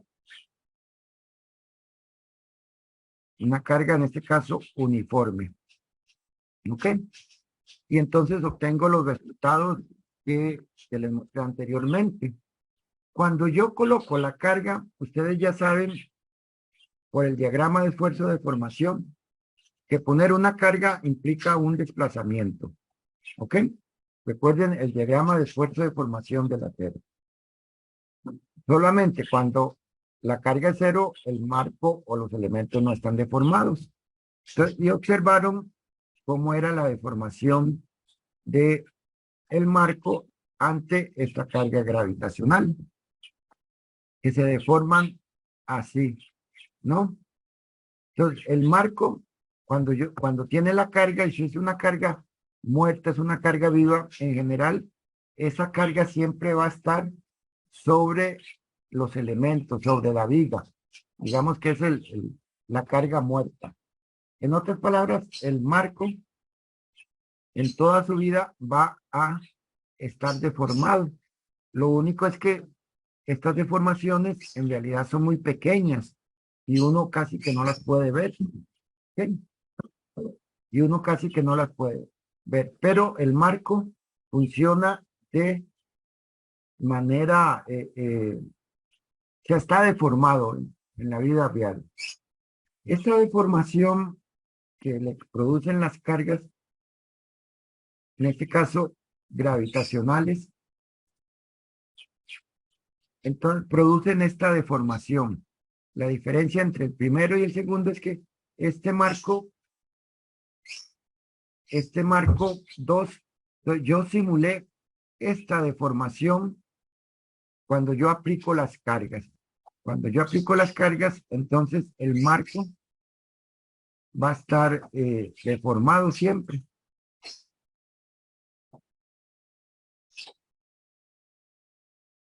Una carga, en este caso, uniforme. ¿Ok? Y entonces obtengo los resultados que les mostré anteriormente. Cuando yo coloco la carga, ustedes ya saben, por el diagrama de esfuerzo de formación, que poner una carga implica un desplazamiento. ¿Ok? Recuerden el diagrama de esfuerzo de formación de la Tierra. Solamente cuando la carga es cero, el marco o los elementos no están deformados. Entonces, y observaron cómo era la deformación de el marco ante esta carga gravitacional, que se deforman así, ¿no? Entonces, el marco, cuando tiene la carga, y si es una carga muerta, es una carga viva, en general, esa carga siempre va a estar sobre los elementos, sobre la viga. Digamos que es la carga muerta. En otras palabras, el marco en toda su vida va a estar deformado. Lo único es que estas deformaciones en realidad son muy pequeñas y uno casi que no las puede ver. ¿Okay? Y uno casi que no las puede ver. Pero el marco funciona de manera que está deformado en la vida real. Esta deformación que le producen las cargas, en este caso gravitacionales, entonces producen esta deformación. La diferencia entre el primero y el segundo es que este marco 2, yo simulé esta deformación cuando yo aplico las cargas. Cuando yo aplico las cargas, entonces el marco va a estar deformado siempre.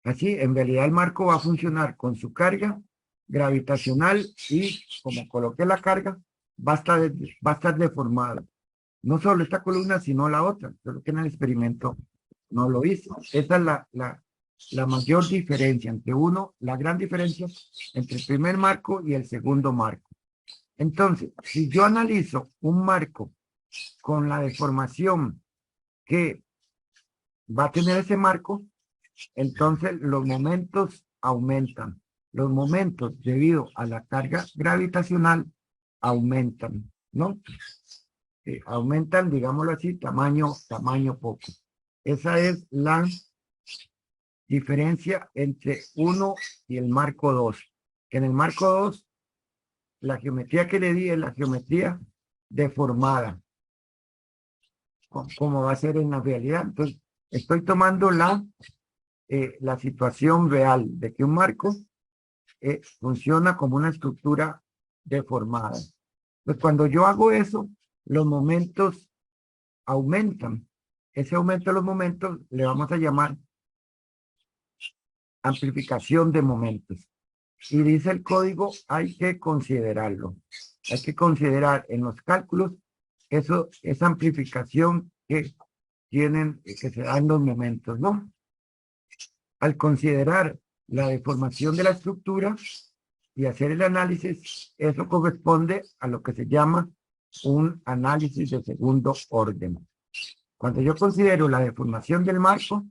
Así, en realidad el marco va a funcionar con su carga gravitacional y como coloqué la carga, va a estar deformado. No solo esta columna, sino la otra. Solo que en el experimento no lo hice. Esa es la mayor diferencia entre la gran diferencia entre el primer marco y el segundo marco. Entonces, si yo analizo un marco con la deformación que va a tener ese marco, entonces los momentos aumentan. Los momentos debido a la carga gravitacional aumentan, ¿no? Aumentan, digámoslo así, tamaño poco. Esa es la diferencia entre 1 y el marco 2. En el marco 2, la geometría que le di es la geometría deformada, como va a ser en la realidad. Entonces, estoy tomando la situación real de que un marco funciona como una estructura deformada. Pues cuando yo hago eso, los momentos aumentan. Ese aumento de los momentos le vamos a llamar amplificación de momentos. Y dice el código, hay que considerarlo. Hay que considerar en los cálculos esa amplificación que tienen, que se dan los momentos, ¿no? Al considerar la deformación de la estructura y hacer el análisis, eso corresponde a lo que se llama un análisis de segundo orden. Cuando yo considero la deformación del marco,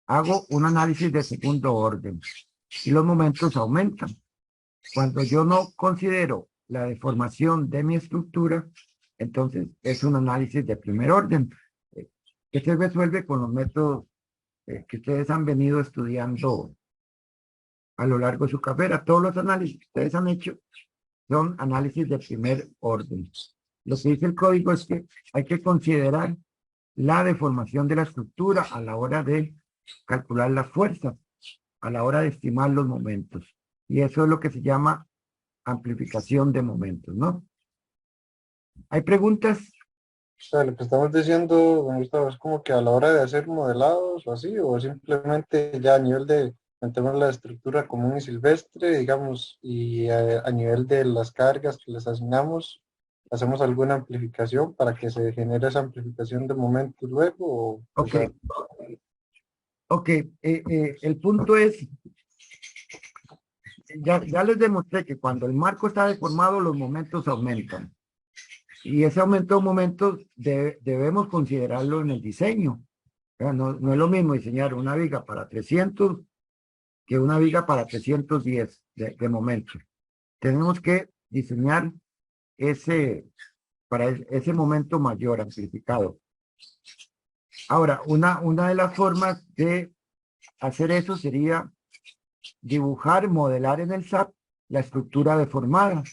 hago un análisis de segundo orden y los momentos aumentan. Cuando yo no considero la deformación de mi estructura, entonces es un análisis de primer orden, que se resuelve con los métodos que ustedes han venido estudiando a lo largo de su carrera. Todos los análisis que ustedes han hecho son análisis de primer orden. Lo que dice el código es que hay que considerar la deformación de la estructura a la hora de calcular las fuerzas, a la hora de estimar los momentos. Y eso es lo que se llama amplificación de momentos, ¿no? ¿Hay preguntas? O sea, lo que estamos diciendo, don Gustavo, es como que a la hora de hacer modelados o así, o simplemente ya a nivel de, mantenemos la estructura común y silvestre, digamos, y a nivel de las cargas que les asignamos, hacemos alguna amplificación para que se genere esa amplificación de momentos luego, o Ok. sea, Ok, el punto es, ya les demostré que cuando el marco está deformado, los momentos aumentan. Y ese aumento de momentos debemos considerarlo en el diseño. No es lo mismo diseñar una viga para 300 que una viga para 310 de momentos. Tenemos que diseñar para ese momento mayor amplificado. Ahora, una de las formas de hacer eso sería dibujar, modelar en el SAP la estructura deformada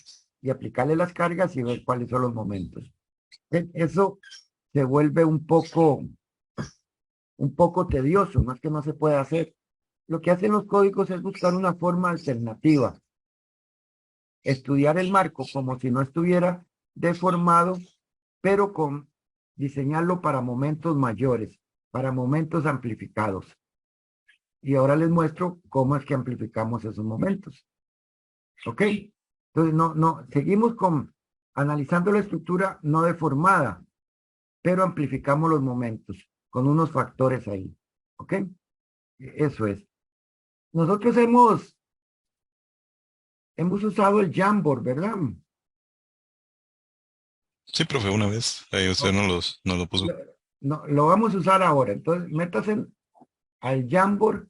y aplicarle las cargas y ver cuáles son los momentos. Eso se vuelve un poco tedioso, más que no se puede hacer. Lo que hacen los códigos es buscar una forma alternativa. Estudiar el marco como si no estuviera deformado, pero diseñarlo para momentos mayores, para momentos amplificados. Y ahora les muestro cómo es que amplificamos esos momentos. ¿Ok? Entonces, seguimos analizando la estructura no deformada, pero amplificamos los momentos con unos factores ahí. ¿Ok? Eso es. Nosotros hemos usado el Jamboard, ¿verdad? Sí, profe, una vez. Ahí usted nos lo puso. No, lo vamos a usar ahora. Entonces, métase al Jamboard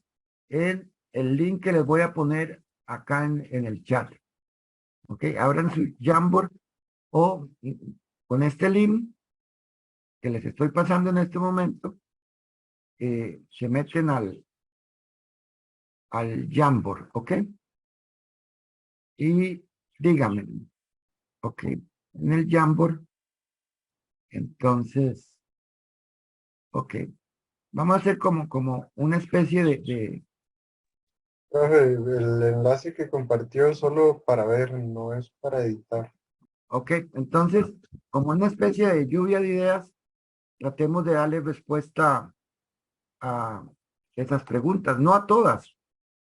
en el link que les voy a poner acá en el chat. ¿Ok? Abran su Jamboard o con este link que les estoy pasando en este momento, se meten al Jamboard, ¿ok? Y díganme, ¿ok? En el Jamboard, entonces, ok. Vamos a hacer como una especie de profe, el enlace que compartió es solo para ver, no es para editar. ok, entonces, como una especie de lluvia de ideas, tratemos de darle respuesta a esas preguntas, no a todas.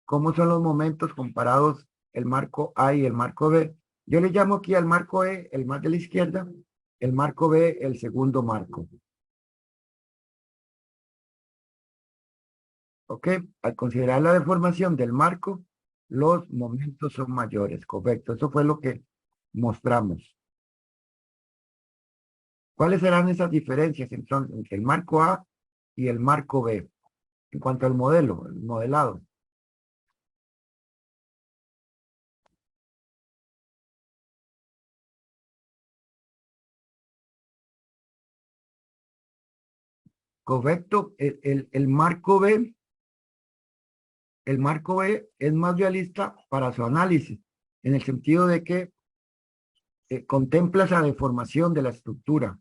¿Cómo son los momentos comparados el marco A y el marco B? Yo le llamo aquí al marco E, el más de la izquierda, el marco B, el segundo marco. ¿Ok? Al considerar la deformación del marco, los momentos son mayores, correcto. Eso fue lo que mostramos. ¿Cuáles serán esas diferencias entonces entre el marco A y el marco B? En cuanto al modelo, el modelado. Correcto, el marco B es más realista para su análisis, en el sentido de que contempla esa deformación de la estructura,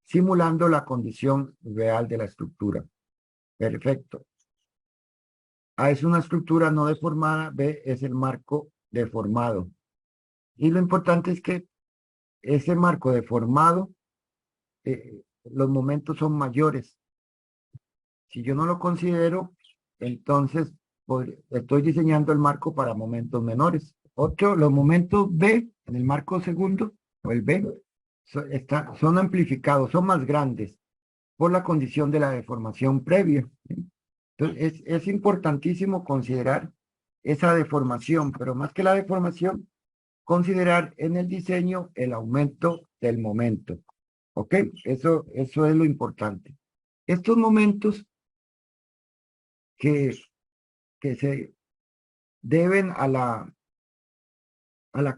simulando la condición real de la estructura. Perfecto. A es una estructura no deformada, B es el marco deformado. Y lo importante es que ese marco deformado, los momentos son mayores. Si yo no lo considero, entonces estoy diseñando el marco para momentos menores. Los momentos B, en el marco segundo, o el B, son amplificados, son más grandes. por la condición de la deformación previa. ¿Sí? Entonces, es importantísimo considerar esa deformación, pero más que la deformación, considerar en el diseño el aumento del momento. ¿Ok? Eso es lo importante. Estos momentos que se deben a la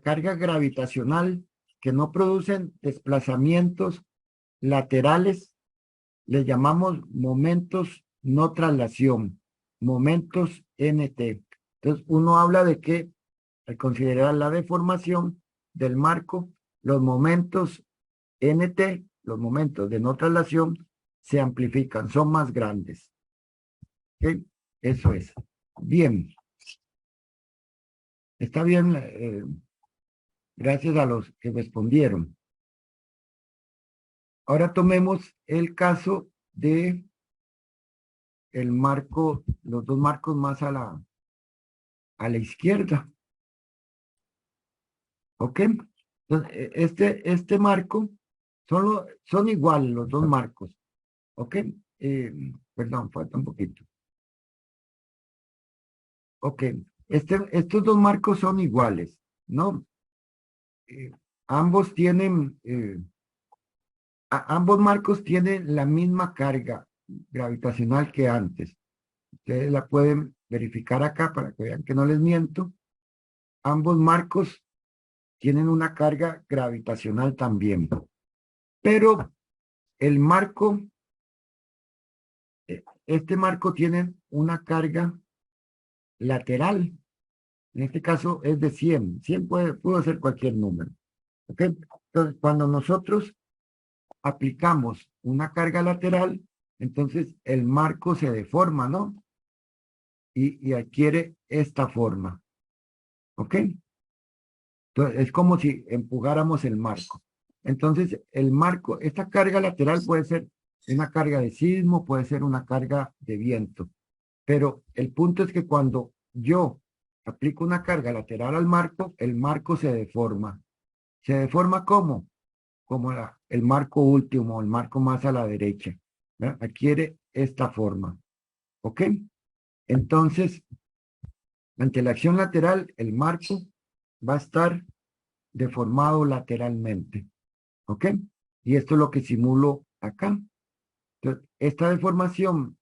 carga gravitacional, que no producen desplazamientos laterales, les llamamos momentos no traslación, momentos NT. Entonces, uno habla de que al considerar la deformación del marco, los momentos NT, los momentos de no traslación, se amplifican, son más grandes. ¿Ok? Eso es. Bien. Está bien, gracias a los que respondieron. Ahora tomemos el caso de el marco, los dos marcos más a la izquierda. ¿Ok? Entonces, este marco son iguales los dos marcos. ¿Ok? Perdón, falta un poquito. Ok. Estos dos marcos son iguales, ¿no? Ambos tienen, ambos marcos tienen la misma carga gravitacional que antes. Ustedes la pueden verificar acá para que vean que no les miento. Ambos marcos tienen una carga gravitacional también. Pero el marco, este marco tiene una carga lateral. En este caso es de 100. 100 puede ser cualquier número. ¿Ok? Entonces, cuando nosotros aplicamos una carga lateral, entonces el marco se deforma, ¿no? Y adquiere esta forma. ¿Ok? Entonces, es como si empujáramos el marco. Entonces, el marco, esta carga lateral puede ser una carga de sismo, puede ser una carga de viento. Pero el punto es que cuando yo aplico una carga lateral al marco, el marco se deforma. ¿Se deforma cómo? Como el marco último, el marco más a la derecha. ¿Verdad? Adquiere esta forma. ¿Ok? Entonces, ante la acción lateral, el marco va a estar deformado lateralmente. ¿Ok? Y esto es lo que simulo acá. Entonces, esta deformación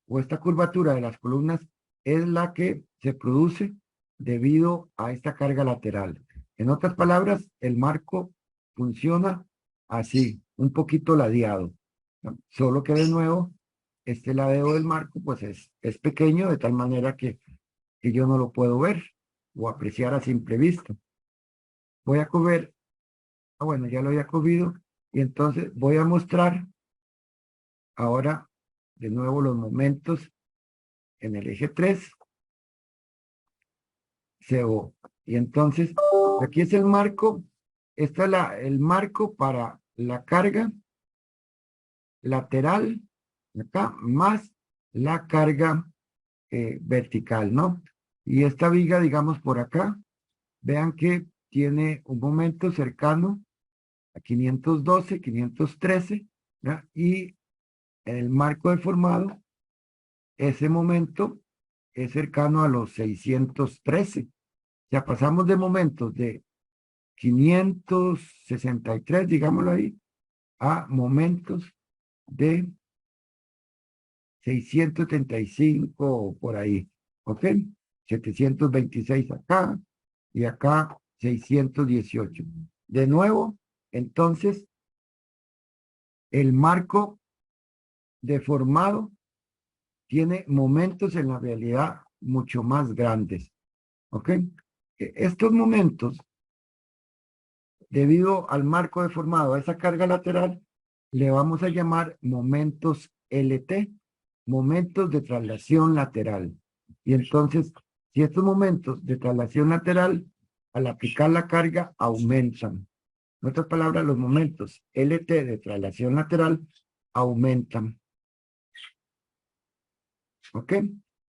o esta curvatura de las columnas es la que se produce debido a esta carga lateral. En otras palabras, el marco funciona así, un poquito ladeado. ¿No? Solo que de nuevo, este ladeo del marco pues es pequeño de tal manera que yo no lo puedo ver o apreciar a simple vista. Voy a coger, bueno, ya lo había cogido, y entonces voy a mostrar ahora de nuevo los momentos en el eje 3, CO. Y entonces, aquí es el marco, está el marco para la carga lateral, acá, más la carga vertical, ¿no? Y esta viga, digamos, por acá, vean que tiene un momento cercano a 512, 513, ¿ya? Y en el marco deformado, ese momento es cercano a los 613. Ya pasamos de momentos de 563, digámoslo ahí, a momentos de 635 por ahí, ¿ok? 726 acá y acá 618. De nuevo, entonces, el marco deformado tiene momentos en la realidad mucho más grandes, ¿ok? Estos momentos, debido al marco deformado, a esa carga lateral, le vamos a llamar momentos LT, momentos de traslación lateral. Y entonces, si estos momentos de traslación lateral, al aplicar la carga, aumentan. En otras palabras, los momentos LT de traslación lateral aumentan. ¿Ok?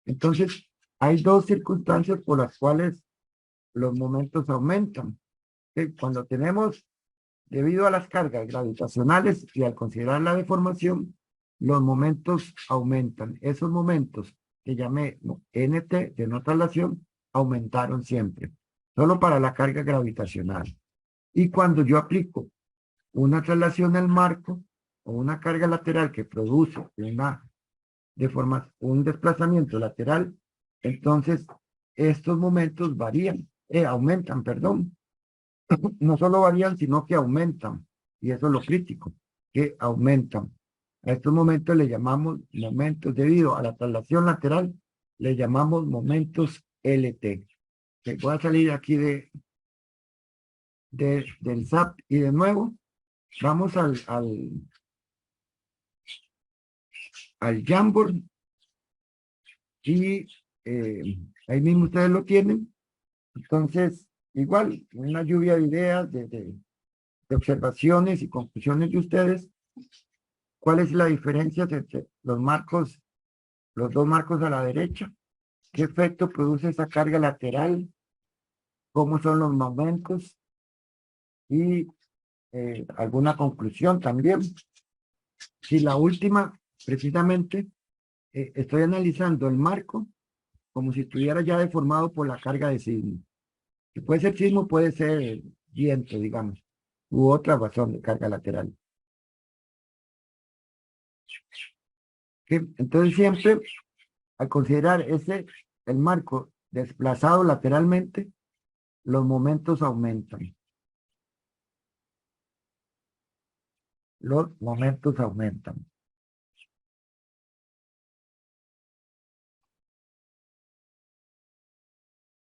Entonces, hay dos circunstancias por las cuales los momentos aumentan. ¿Ok? Cuando tenemos, debido a las cargas gravitacionales y al considerar la deformación, los momentos aumentan. Esos momentos que llamé NT de no traslación aumentaron siempre, solo para la carga gravitacional. Y cuando yo aplico una traslación al marco o una carga lateral que produce un desplazamiento lateral, entonces estos momentos aumentan, perdón. No solo varían, sino que aumentan. Y eso es lo crítico, que aumentan. A estos momentos le llamamos momentos, debido a la traslación lateral, le llamamos momentos LT. Que voy a salir aquí del SAP y de nuevo vamos al Jamboard y ahí mismo ustedes lo tienen. Entonces, igual, una lluvia de ideas, de observaciones y conclusiones de ustedes. ¿Cuál es la diferencia entre los dos marcos a la derecha? ¿Qué efecto produce esa carga lateral? ¿Cómo son los momentos? Y alguna conclusión también. Si la última, precisamente, estoy analizando el marco como si estuviera ya deformado por la carga de sismo. Que puede ser sismo, puede ser viento, digamos, u otra razón de carga lateral. Entonces siempre, al considerar el marco desplazado lateralmente, los momentos aumentan. Los momentos aumentan.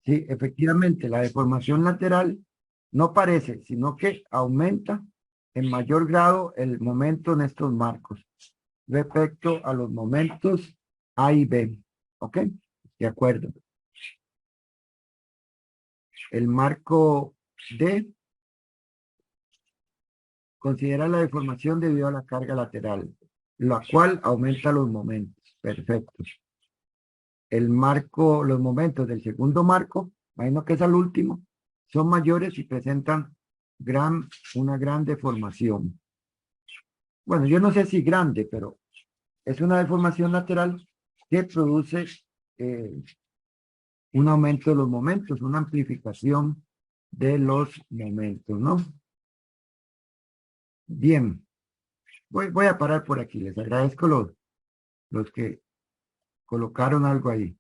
Sí, efectivamente, la deformación lateral no parece, sino que aumenta en mayor grado el momento en estos marcos respecto a los momentos A y B. ¿Ok? De acuerdo. El marco D considera la deformación debido a la carga lateral, la cual aumenta los momentos. Perfecto. Los momentos del segundo marco, imagino que es al último, son mayores y presentan una gran deformación. Bueno, yo no sé si grande, pero es una deformación lateral que produce un aumento de los momentos, una amplificación de los momentos, ¿no? Bien, voy a parar por aquí. Les agradezco los que colocaron algo ahí.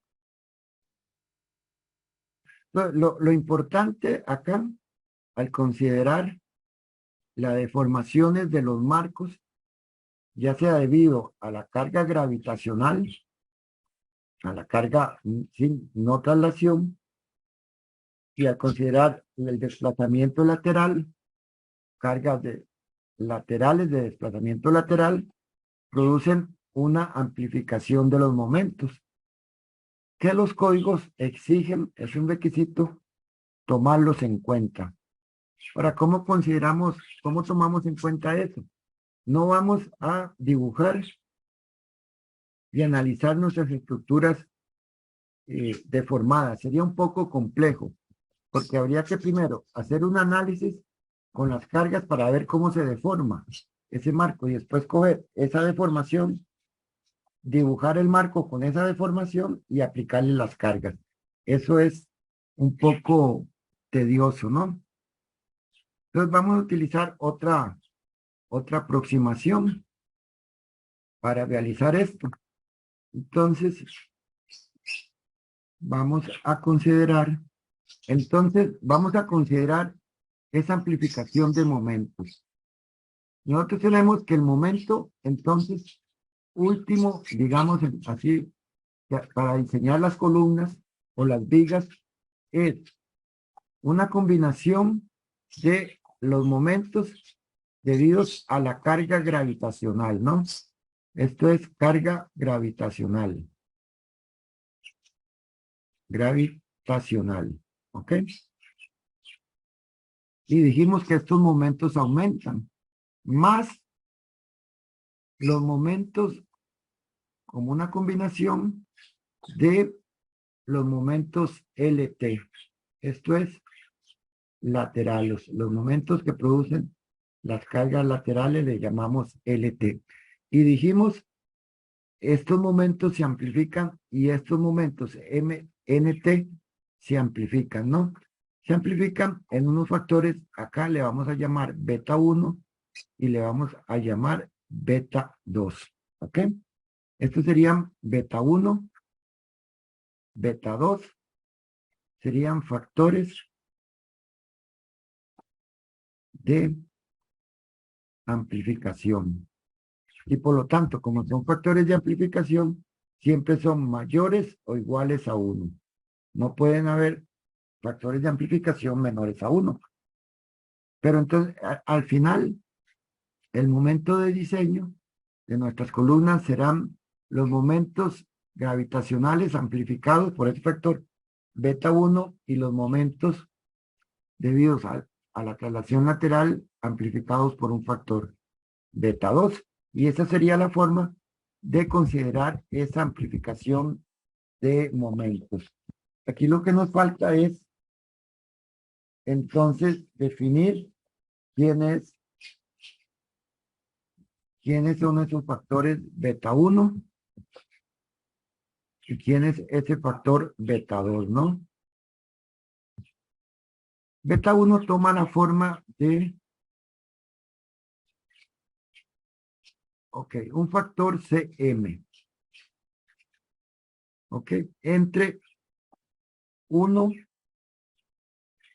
Lo importante acá, al considerar las deformaciones de los marcos, ya sea debido a la carga gravitacional, a la carga sin no traslación, y al considerar el desplazamiento lateral, cargas laterales de desplazamiento lateral, producen una amplificación de los momentos. Que los códigos exigen, es un requisito tomarlos en cuenta. Ahora, ¿cómo tomamos en cuenta eso? No vamos a dibujar y analizar nuestras estructuras deformadas. Sería un poco complejo, porque habría que primero hacer un análisis con las cargas para ver cómo se deforma ese marco y después coger esa deformación, dibujar el marco con esa deformación y aplicarle las cargas. Eso es un poco tedioso, ¿no? Entonces vamos a utilizar otra aproximación para realizar esto. Entonces, vamos a considerar esa amplificación de momentos. Nosotros tenemos que el momento, entonces, último, digamos así, para diseñar las columnas o las vigas, es una combinación de los momentos debidos a la carga gravitacional, ¿no? Esto es carga gravitacional. Gravitacional, ¿ok? Y dijimos que estos momentos aumentan, más los momentos como una combinación de los momentos LT. Esto es laterales. Los momentos que producen las cargas laterales le llamamos LT. Y dijimos estos momentos se amplifican y estos momentos NT se amplifican, ¿no? Se amplifican en unos factores, acá le vamos a llamar beta 1 y le vamos a llamar beta 2, ¿ok? Estos serían beta 1, beta 2, serían factores de amplificación. Y por lo tanto, como son factores de amplificación, siempre son mayores o iguales a 1. No pueden haber factores de amplificación menores a 1. Pero entonces, al final, el momento de diseño de nuestras columnas serán los momentos gravitacionales amplificados por este factor beta 1 y los momentos debidos a la traslación lateral amplificados por un factor beta 2. Y esa sería la forma de considerar esa amplificación de momentos. Aquí lo que nos falta es entonces definir quiénes son esos factores beta 1 y quién es ese factor beta 2, ¿no? Beta 1 toma la forma de, un factor Cm, entre 1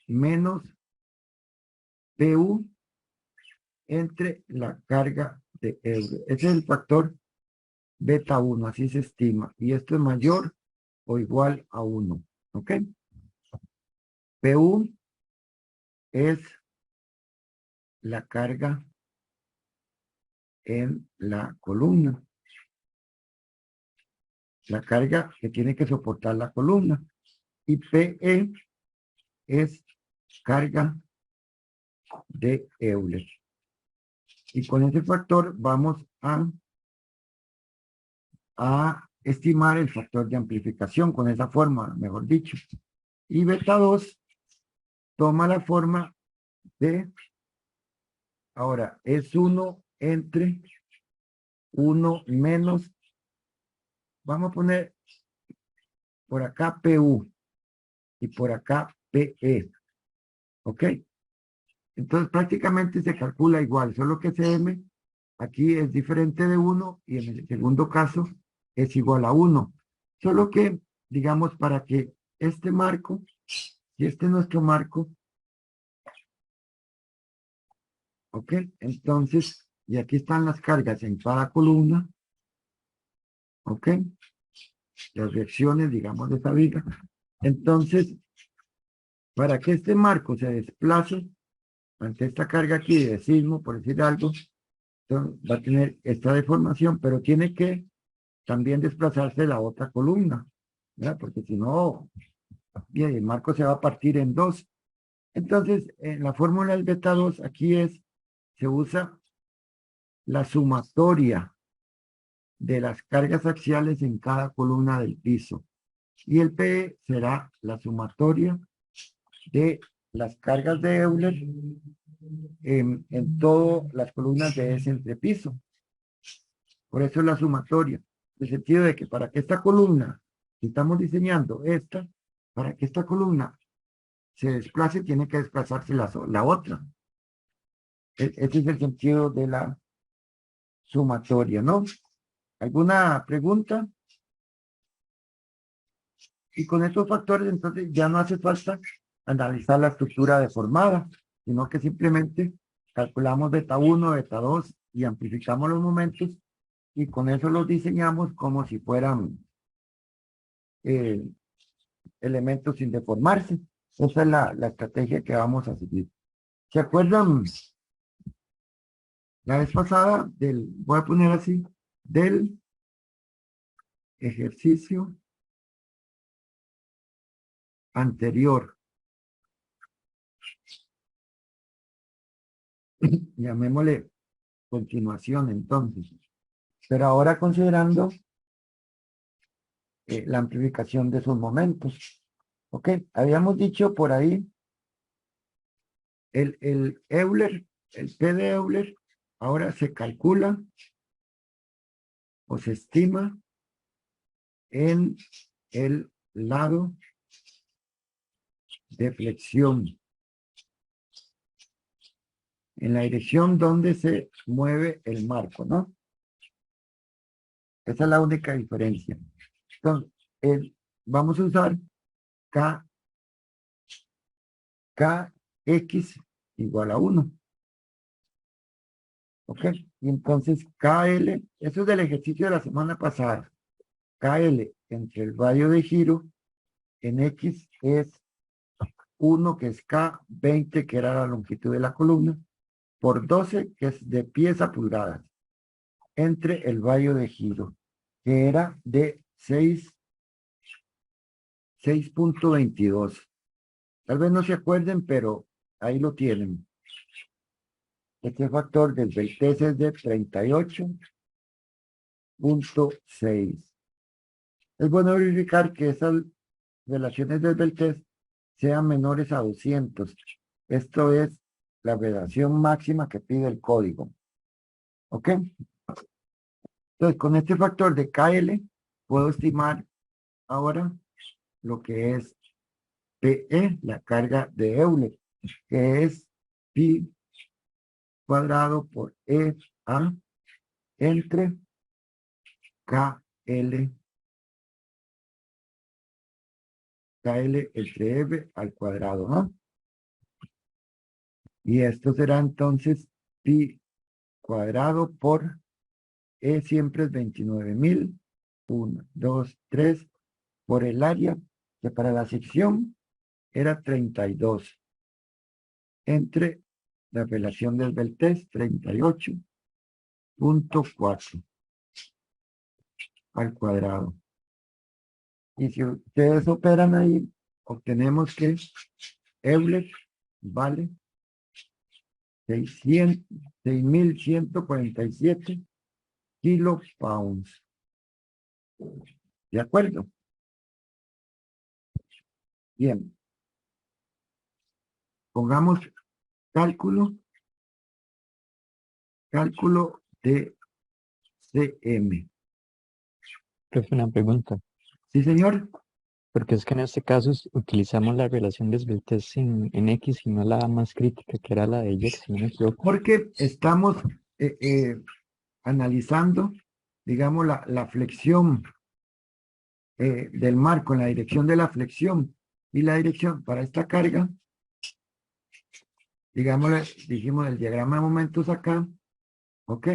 menos Pu entre la carga de Euler. Ese es el factor beta 1, así se estima. Y esto es mayor o igual a 1, ¿ok? Pu es la carga en la columna. La carga que tiene que soportar la columna. Y Pe es carga de Euler. Y con ese factor vamos a estimar el factor de amplificación, con esa forma, mejor dicho. Y beta 2 toma la forma de, ahora, es 1 entre 1 menos, vamos a poner por acá Pu y por acá Pe. ¿Ok? Entonces prácticamente se calcula igual, solo que Cm aquí es diferente de 1 y en el segundo caso es igual a 1. Solo que, digamos, para que este marco, si este es nuestro marco, ¿ok? Entonces, y aquí están las cargas en cada columna, ¿ok? Las reacciones, digamos, de esa viga. Entonces, para que este marco se desplace ante esta carga aquí de sismo, por decir algo, entonces va a tener esta deformación, pero tiene que también desplazarse la otra columna, ¿verdad? Porque si no, bien, el marco se va a partir en dos. Entonces, en la fórmula del beta 2 aquí se usa la sumatoria de las cargas axiales en cada columna del piso. Y el P será la sumatoria de las cargas de Euler en todas las columnas de ese entrepiso. Por eso es la sumatoria. En el sentido de que para que esta columna, si estamos diseñando esta, para que esta columna se desplace, tiene que desplazarse la otra. Ese es el sentido de la sumatoria, ¿no? ¿Alguna pregunta? Y con estos factores, entonces, ya no hace falta analizar la estructura deformada, sino que simplemente calculamos beta 1, beta 2 y amplificamos los momentos y con eso los diseñamos como si fueran elementos sin deformarse. Esa es la estrategia que vamos a seguir. ¿Se acuerdan? La vez pasada, voy a poner así, del ejercicio anterior. Llamémosle continuación entonces. Pero ahora considerando la amplificación de esos momentos. Ok, habíamos dicho por ahí el Euler, el P de Euler, ahora se calcula o se estima en el lado de flexión, en la dirección donde se mueve el marco, ¿no? Esa es la única diferencia. Entonces, vamos a usar Kx igual a 1. ¿Ok? Y entonces KL, eso es del ejercicio de la semana pasada. KL entre el radio de giro en X es 1, que es K, 20, que era la longitud de la columna, por 12, que es de pies a pulgadas, entre el radio de giro, que era de 6.22. Tal vez no se acuerden, pero ahí lo tienen. Este factor del Beltès es de 38.6. Es bueno verificar que esas relaciones del Beltès sean menores a 200. Esto es la relación máxima que pide el código. ¿Ok? Entonces, con este factor de KL, puedo estimar ahora lo que es PE, la carga de Euler, que es pi cuadrado por EA entre KL entre F al cuadrado, ¿no? Y esto será entonces pi cuadrado por E siempre es 29.000, 1, 2, 3, por el área, que para la sección era 32, entre la relación del Beltès, 38.4 al cuadrado. Y si ustedes operan ahí, obtenemos que Euler vale 6.147 kilopounds. ¿De acuerdo? Bien. Pongamos cálculo de CM. Profe, una pregunta, ¿Sí, señor? porque es que en este caso utilizamos la relación de Beltès en X y no la más crítica, que era la de Y, si no me equivoco. Porque estamos analizando, digamos, la flexión del marco en la dirección de la flexión y la dirección para esta carga, digamos, dijimos el diagrama de momentos acá, ¿ok?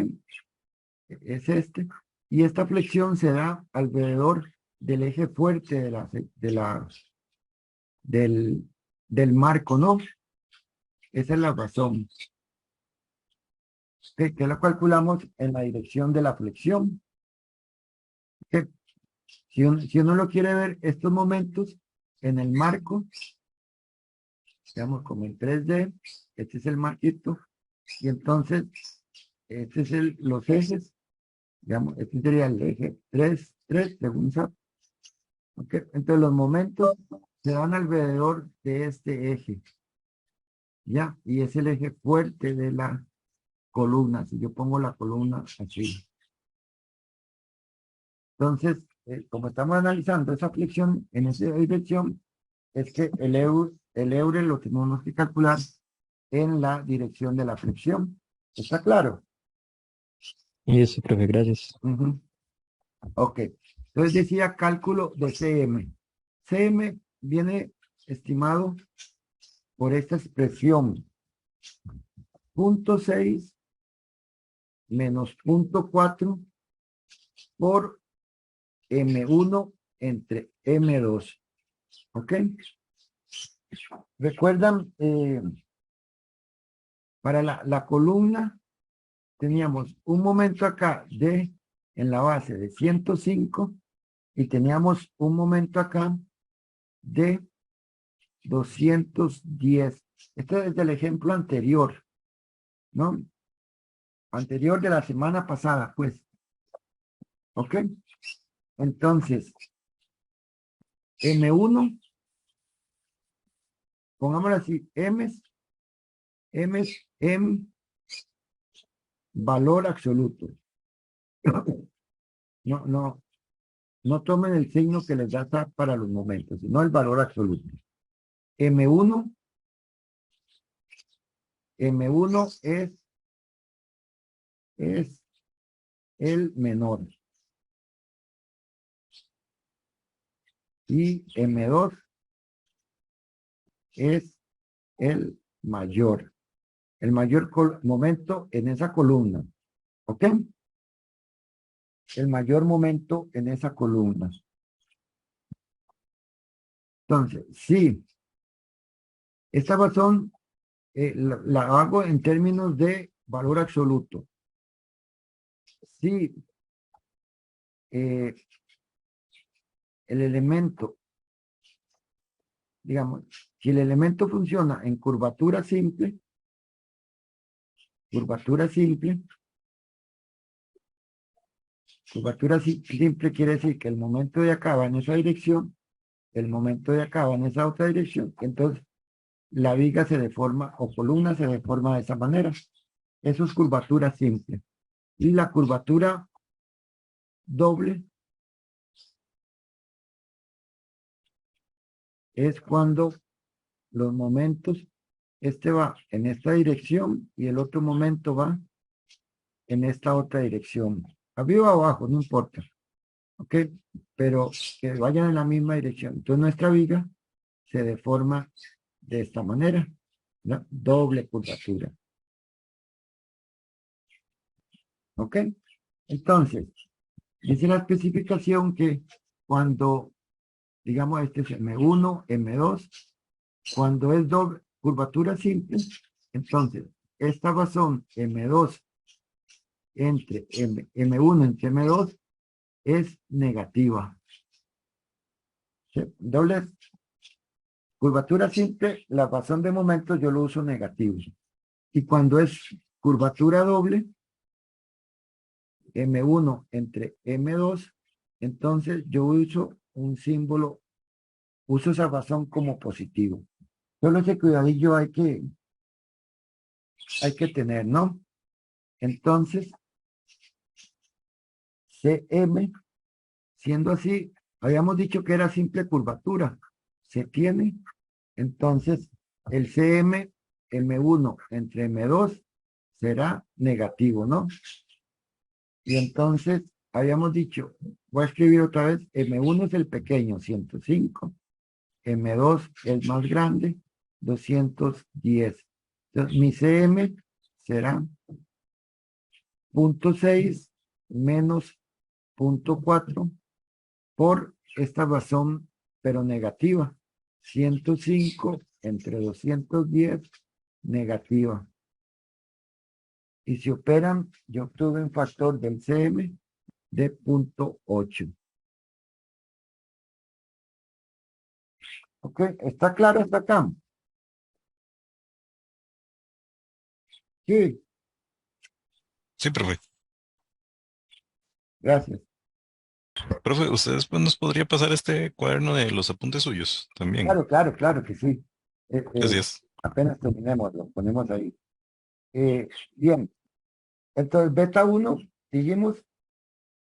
Es este, y esta flexión se da alrededor del eje fuerte del marco, ¿no? Esa es la razón. Que lo calculamos en la dirección de la flexión. ¿Okay? Si uno lo quiere ver, estos momentos en el marco, digamos como en 3D, este es el marquito, y entonces, este es los ejes, digamos, este sería el eje 3, según SAP. ¿Okay? Entonces los momentos se dan alrededor de este eje, ¿ya? Y es el eje fuerte de la columna, si yo pongo la columna así. Entonces, como estamos analizando esa flexión en esa dirección, es que el Euler lo tenemos que calcular en la dirección de la flexión. ¿Está claro? Y eso, profe, gracias. Uh-huh. Ok. Entonces decía cálculo de CM. CM viene estimado por esta expresión. 0.6 menos 0.4 por M1 entre M2. ¿Ok? ¿Recuerdan? Para la columna teníamos un momento acá en la base de 105 y teníamos un momento acá de 210. Este es del ejemplo anterior, ¿no? Anterior de la semana pasada, pues. ¿Ok? Entonces, M1, pongámoslo así, M valor absoluto. No tomen el signo que les da SAT para los momentos, sino el valor absoluto. M1 es el menor. Y M2 es el mayor. El mayor momento en esa columna. ¿Ok? El mayor momento en esa columna. Entonces, sí. Esta razón la hago en términos de valor absoluto. Sí. El elemento, digamos, si el elemento funciona en curvatura simple quiere decir que el momento de acá va en esa dirección, el momento de acá va en esa otra dirección, entonces la viga se deforma o columna se deforma de esa manera. Eso es curvatura simple. Y la curvatura doble es cuando los momentos, este va en esta dirección y el otro momento va en esta otra dirección. Arriba o abajo, no importa. ¿Ok? Pero que vayan en la misma dirección. Entonces nuestra viga se deforma de esta manera. ¿No? Doble curvatura. ¿Ok? Entonces, dice la especificación que cuando, digamos, este es M1, M2, cuando es doble curvatura simple, entonces esta razón M2 entre M1 entre M2 es negativa. ¿Sí? Doble curvatura simple, la razón de momento yo lo uso negativo. Y cuando es curvatura doble, M1 entre M2, entonces yo uso un símbolo, uso esa razón como positivo. Solo ese cuidadillo hay que tener, ¿no? Entonces, CM, siendo así, habíamos dicho que era simple curvatura. Se tiene, entonces, el CM, M1 entre M2, será negativo, ¿no? Y entonces, habíamos dicho, voy a escribir otra vez, M1 es el pequeño, 105. M2 es más grande, 210. Entonces, mi CM será 0.6 menos 0.4 por esta razón, pero negativa. 105 entre 210, negativa. Y si operan, yo obtuve un factor del CM de 0.8. ¿Ok? ¿Está claro hasta acá? Sí, Sí, profe. gracias. Profe, ¿usted después nos podría pasar este cuaderno de los apuntes suyos también? Claro que sí. Gracias. Apenas terminemos, lo ponemos ahí. Bien, entonces beta 1, dijimos,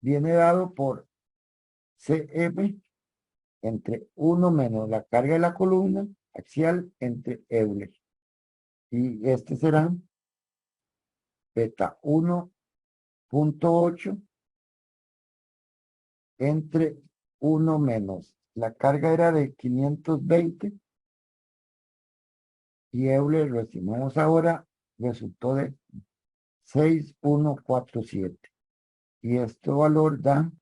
viene dado por CM entre 1 menos la carga de la columna axial entre Euler. Y este será beta 1.8 entre 1 menos la carga era de 520 y Euler lo estimamos ahora, resultó de 6147. Y este valor da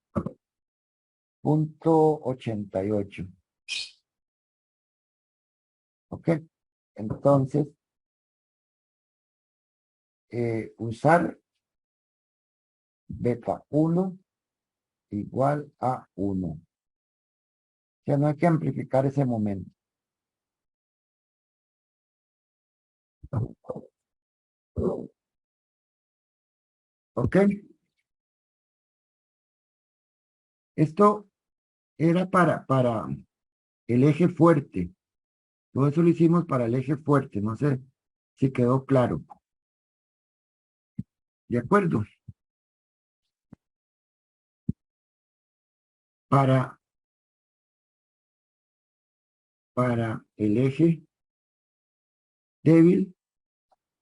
0.88. ¿Ok? Entonces, usar beta 1 igual a 1. O sea, no hay que amplificar ese momento. ¿Ok? Esto era para el eje fuerte. Todo eso lo hicimos para el eje fuerte. No sé si quedó claro. ¿De acuerdo? Para el eje débil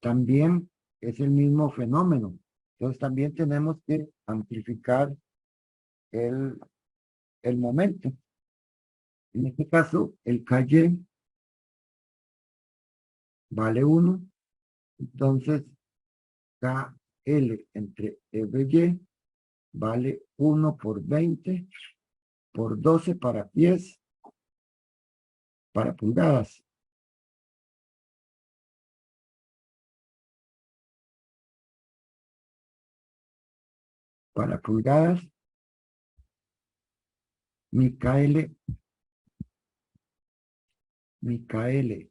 también es el mismo fenómeno. Entonces también tenemos que amplificar el momento. En este caso, el KY vale 1. Entonces, KL entre EBY vale 1 por 20 por 12 para pies para pulgadas. Para pulgadas, mi KL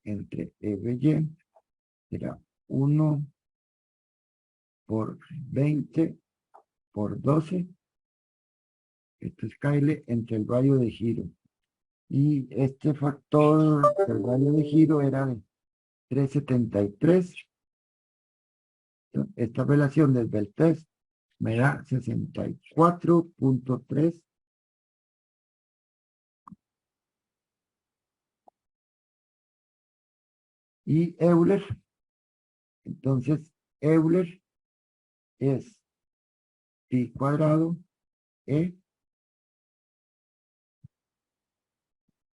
entre EBY será 1 por 20 por 12. Esto es KL entre el radio de giro. Y este factor del radio de giro era de 373. Esta relación del Beltest me da 64.3. Y Euler, entonces Euler es pi cuadrado E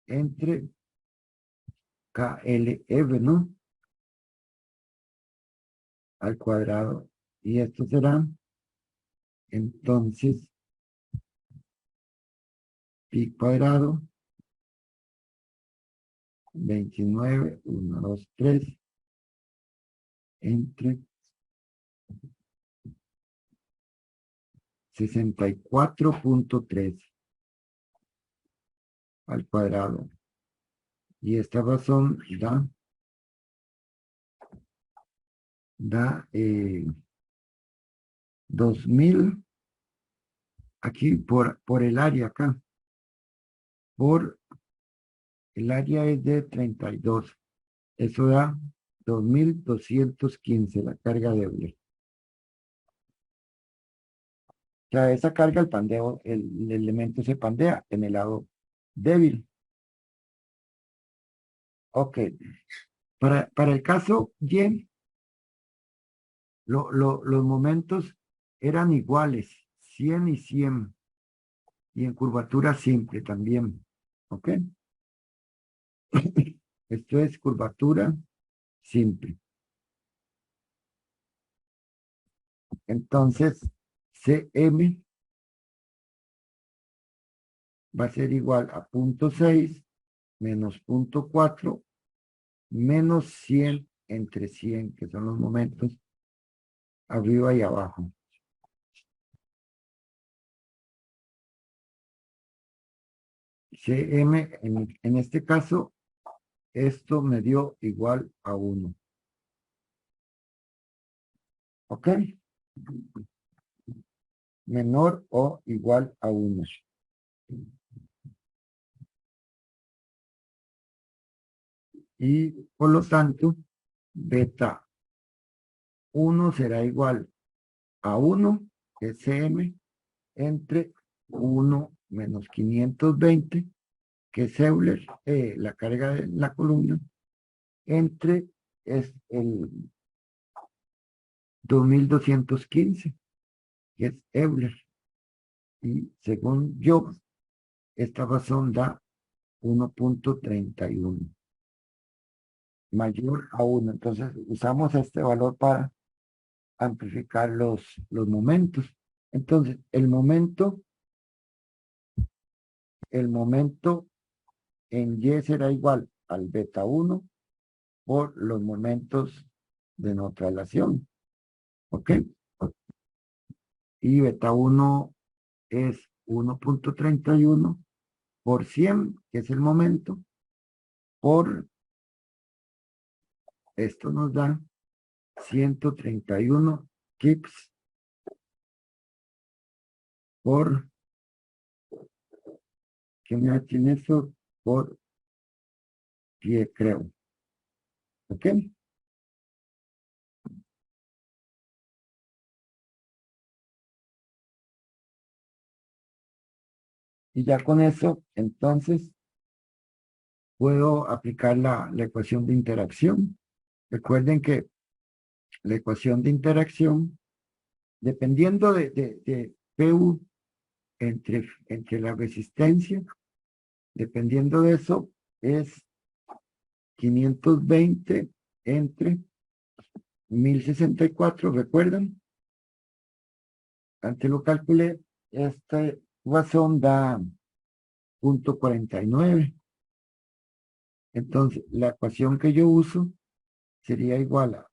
entre KLF, ¿no? Al cuadrado. Y esto será, entonces, pi cuadrado, 29, 1, 2, 3, entre 64.3 al cuadrado. Y esta razón da 2000 aquí por el área acá. Por el área es de 32. Eso da 2215 la carga de Euler. O sea, esa carga, el pandeo, el elemento se pandea en el lado débil. Ok. Para el caso Y, los momentos eran iguales, 100 y 100. Y en curvatura simple también. ¿Ok? Esto es curvatura simple. Entonces, CM va a ser igual a 0.6 menos 0.4 menos 100 entre 100, que son los momentos arriba y abajo. CM, en este caso, esto me dio igual a 1. ¿Ok? Menor o igual a 1. Y por lo tanto, beta 1 será igual a 1, que es CM, entre 1 menos 520, que es Euler, la carga de la columna, entre es el 2215, que es Euler. Y según yo, esta razón da 1.31. Mayor a 1. Entonces, usamos este valor para amplificar los momentos. Entonces, el momento en Y será igual al beta 1 por los momentos de no traslación. ¿Ok? Y beta 1 es 1.31 por 100, que es el momento, por esto nos da 131 kips por, ¿qué me tiene eso? Por pie, creo. ¿Ok? Y ya con eso, entonces, puedo aplicar la ecuación de interacción. Recuerden que la ecuación de interacción, dependiendo de PU entre la resistencia, dependiendo de eso, es 520 entre 1064, ¿recuerdan? Antes lo calculé, esta ecuación da 0.49. Entonces, la ecuación que yo uso sería igual a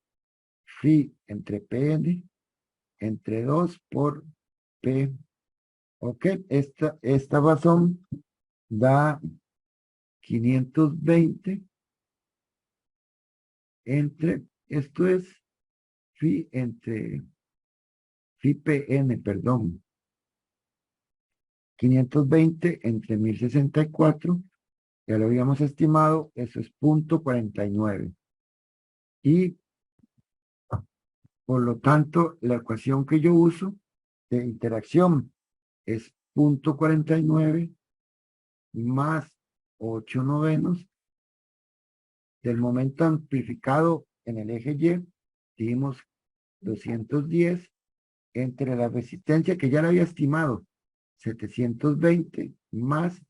phi entre Pn entre 2 por P. Ok, esta razón da 520 entre, esto es phi entre, phi Pn, perdón, 520 entre 1064, ya lo habíamos estimado, eso es 0.49. Y por lo tanto, la ecuación que yo uso de interacción es 0.49 más 8 novenos del momento amplificado en el eje Y, dijimos 210 entre la resistencia que ya la había estimado, 720 más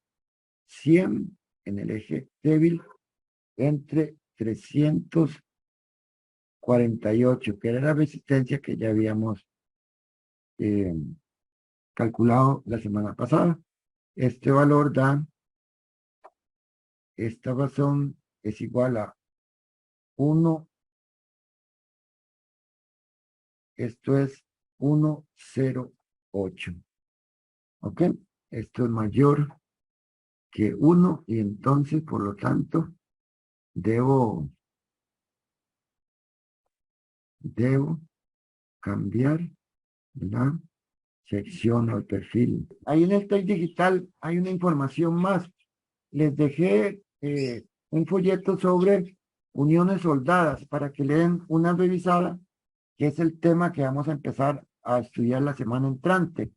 100 en el eje débil entre 348, que era la resistencia que ya habíamos calculado la semana pasada. Este valor da, esta razón es igual a 1, esto es 108. ¿Ok? Esto es mayor que 1 y entonces, por lo tanto, debo cambiar la sección o el perfil. Ahí en el Tech Digital hay una información más. Les dejé un folleto sobre uniones soldadas para que le den una revisada, que es el tema que vamos a empezar a estudiar la semana entrante,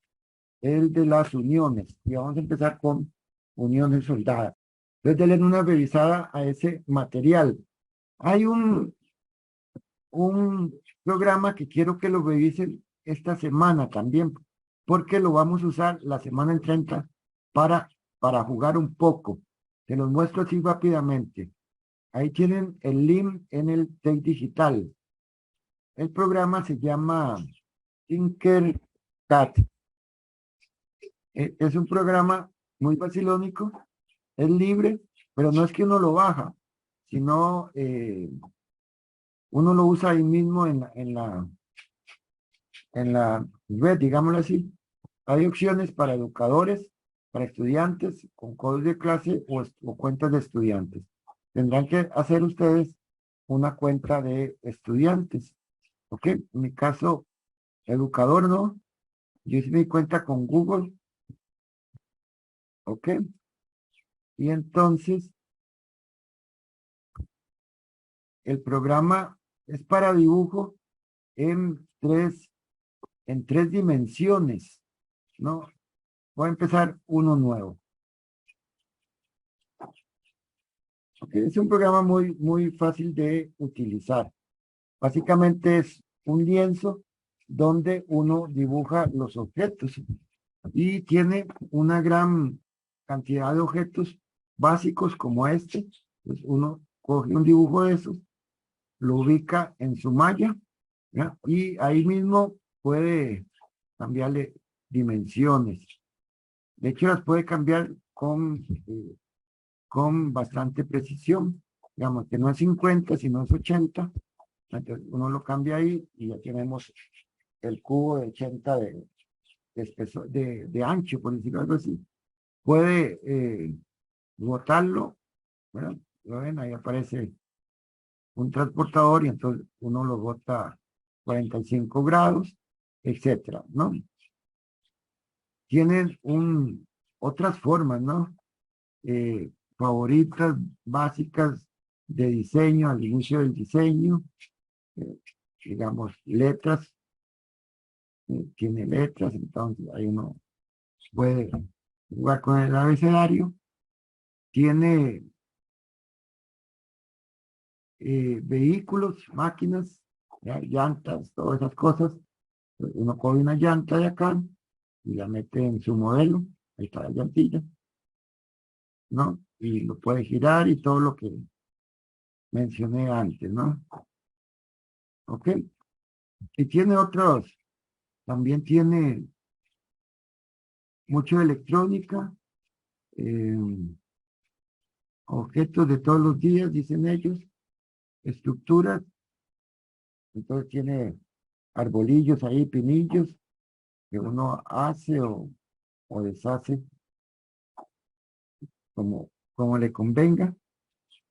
el de las uniones. Y vamos a empezar con uniones soldadas. Entonces, denle una revisada a ese material. Hay un programa que quiero que lo revisen esta semana también, porque lo vamos a usar la semana entrante para jugar un poco. Se los muestro así rápidamente. Ahí tienen el link en el Tech Digital. El programa se llama Tinkercad. Es un programa muy facilónico, es libre, pero no es que uno lo baja, sino uno lo usa ahí mismo en la red, digámoslo así. Hay opciones para educadores, para estudiantes, con códigos de clase o cuentas de estudiantes. Tendrán que hacer ustedes una cuenta de estudiantes. ¿Ok? En mi caso, educador, ¿no? Yo hice mi cuenta con Google. ¿Ok? Y entonces, el programa es para dibujo en tres dimensiones, ¿no? Voy a empezar uno nuevo. Okay, es un programa muy fácil de utilizar. Básicamente es un lienzo donde uno dibuja los objetos y tiene una gran cantidad de objetos básicos como este. Pues uno coge un dibujo de esos, lo ubica en su malla, ¿ya? Y ahí mismo puede cambiarle dimensiones. De hecho, las puede cambiar con bastante precisión. Digamos que no es 50, sino es 80. Entonces uno lo cambia ahí y ya tenemos el cubo de 80 de ancho, por decirlo algo así. Puede botarlo, ¿verdad? ¿Lo ven? Ahí aparece un transportador y entonces uno lo bota 45 grados, etcétera, ¿no? Tienen otras formas, ¿no? Favoritas básicas de diseño, al inicio del diseño, digamos, letras, tiene letras, entonces ahí uno puede jugar con el abecedario. Tiene vehículos, máquinas, ¿ya? Llantas, todas esas cosas. Uno coge una llanta de acá y la mete en su modelo. Ahí está la llantilla, ¿no? Y lo puede girar y todo lo que mencioné antes, ¿no? ¿Ok? Y tiene otros, también tiene mucho de electrónica, objetos de todos los días, dicen ellos, estructuras, entonces tiene arbolillos ahí, pinillos, que uno hace o deshace como le convenga,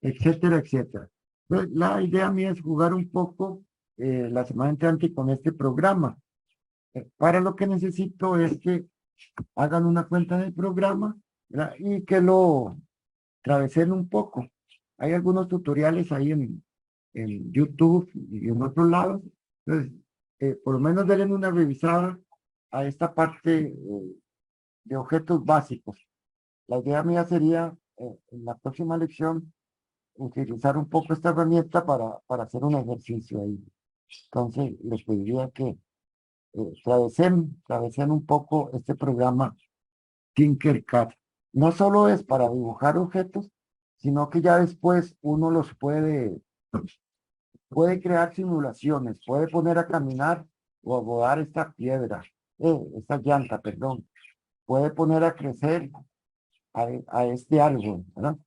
etcétera, etcétera. Entonces, la idea mía es jugar un poco la semana entrante con este programa. Para lo que necesito es que hagan una cuenta del programa, ¿verdad? Y que lo travesen un poco. Hay algunos tutoriales ahí en YouTube y en otros lados. Entonces, por lo menos denle una revisada a esta parte de objetos básicos. La idea mía sería, en la próxima lección, utilizar un poco esta herramienta para hacer un ejercicio ahí. Entonces, les pediría que travesen un poco este programa Tinkercad. No solo es para dibujar objetos, sino que ya después uno los puede crear simulaciones, puede poner a caminar o a rodar esta piedra, esta llanta, perdón. Puede poner a crecer a este árbol, ¿verdad?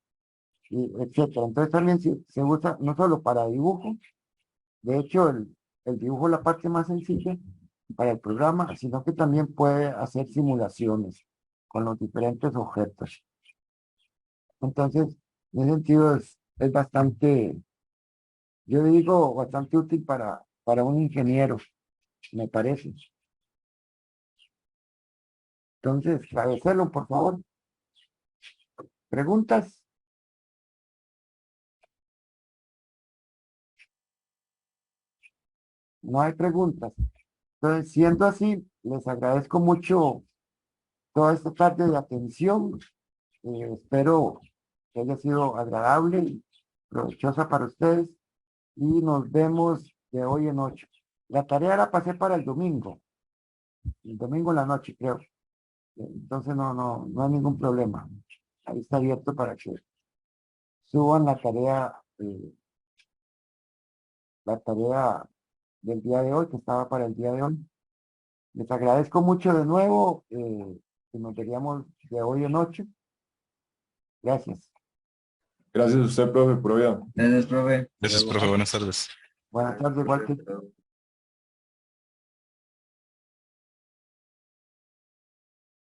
Y etcétera. Entonces también se usa no solo para dibujo, de hecho el dibujo es la parte más sencilla para el programa, sino que también puede hacer simulaciones con los diferentes objetos. Entonces, en ese sentido es bastante, yo digo, bastante útil para un ingeniero, me parece. Entonces, agradecerlo, por favor. ¿Preguntas? No hay preguntas. Entonces, siendo así, les agradezco mucho toda esta tarde de atención. Espero que haya sido agradable y provechosa para ustedes. Y nos vemos de hoy en 8. La tarea la pasé para el domingo en la noche, creo. Entonces no hay ningún problema. Ahí está abierto para que suban la tarea del día de hoy, que estaba para el día de hoy. Les agradezco mucho de nuevo, que nos veríamos de hoy en 8. Gracias. Gracias a usted, profe, por vida. Gracias, profe. Gracias, profe. Buenas tardes. Buenas tardes, Walter.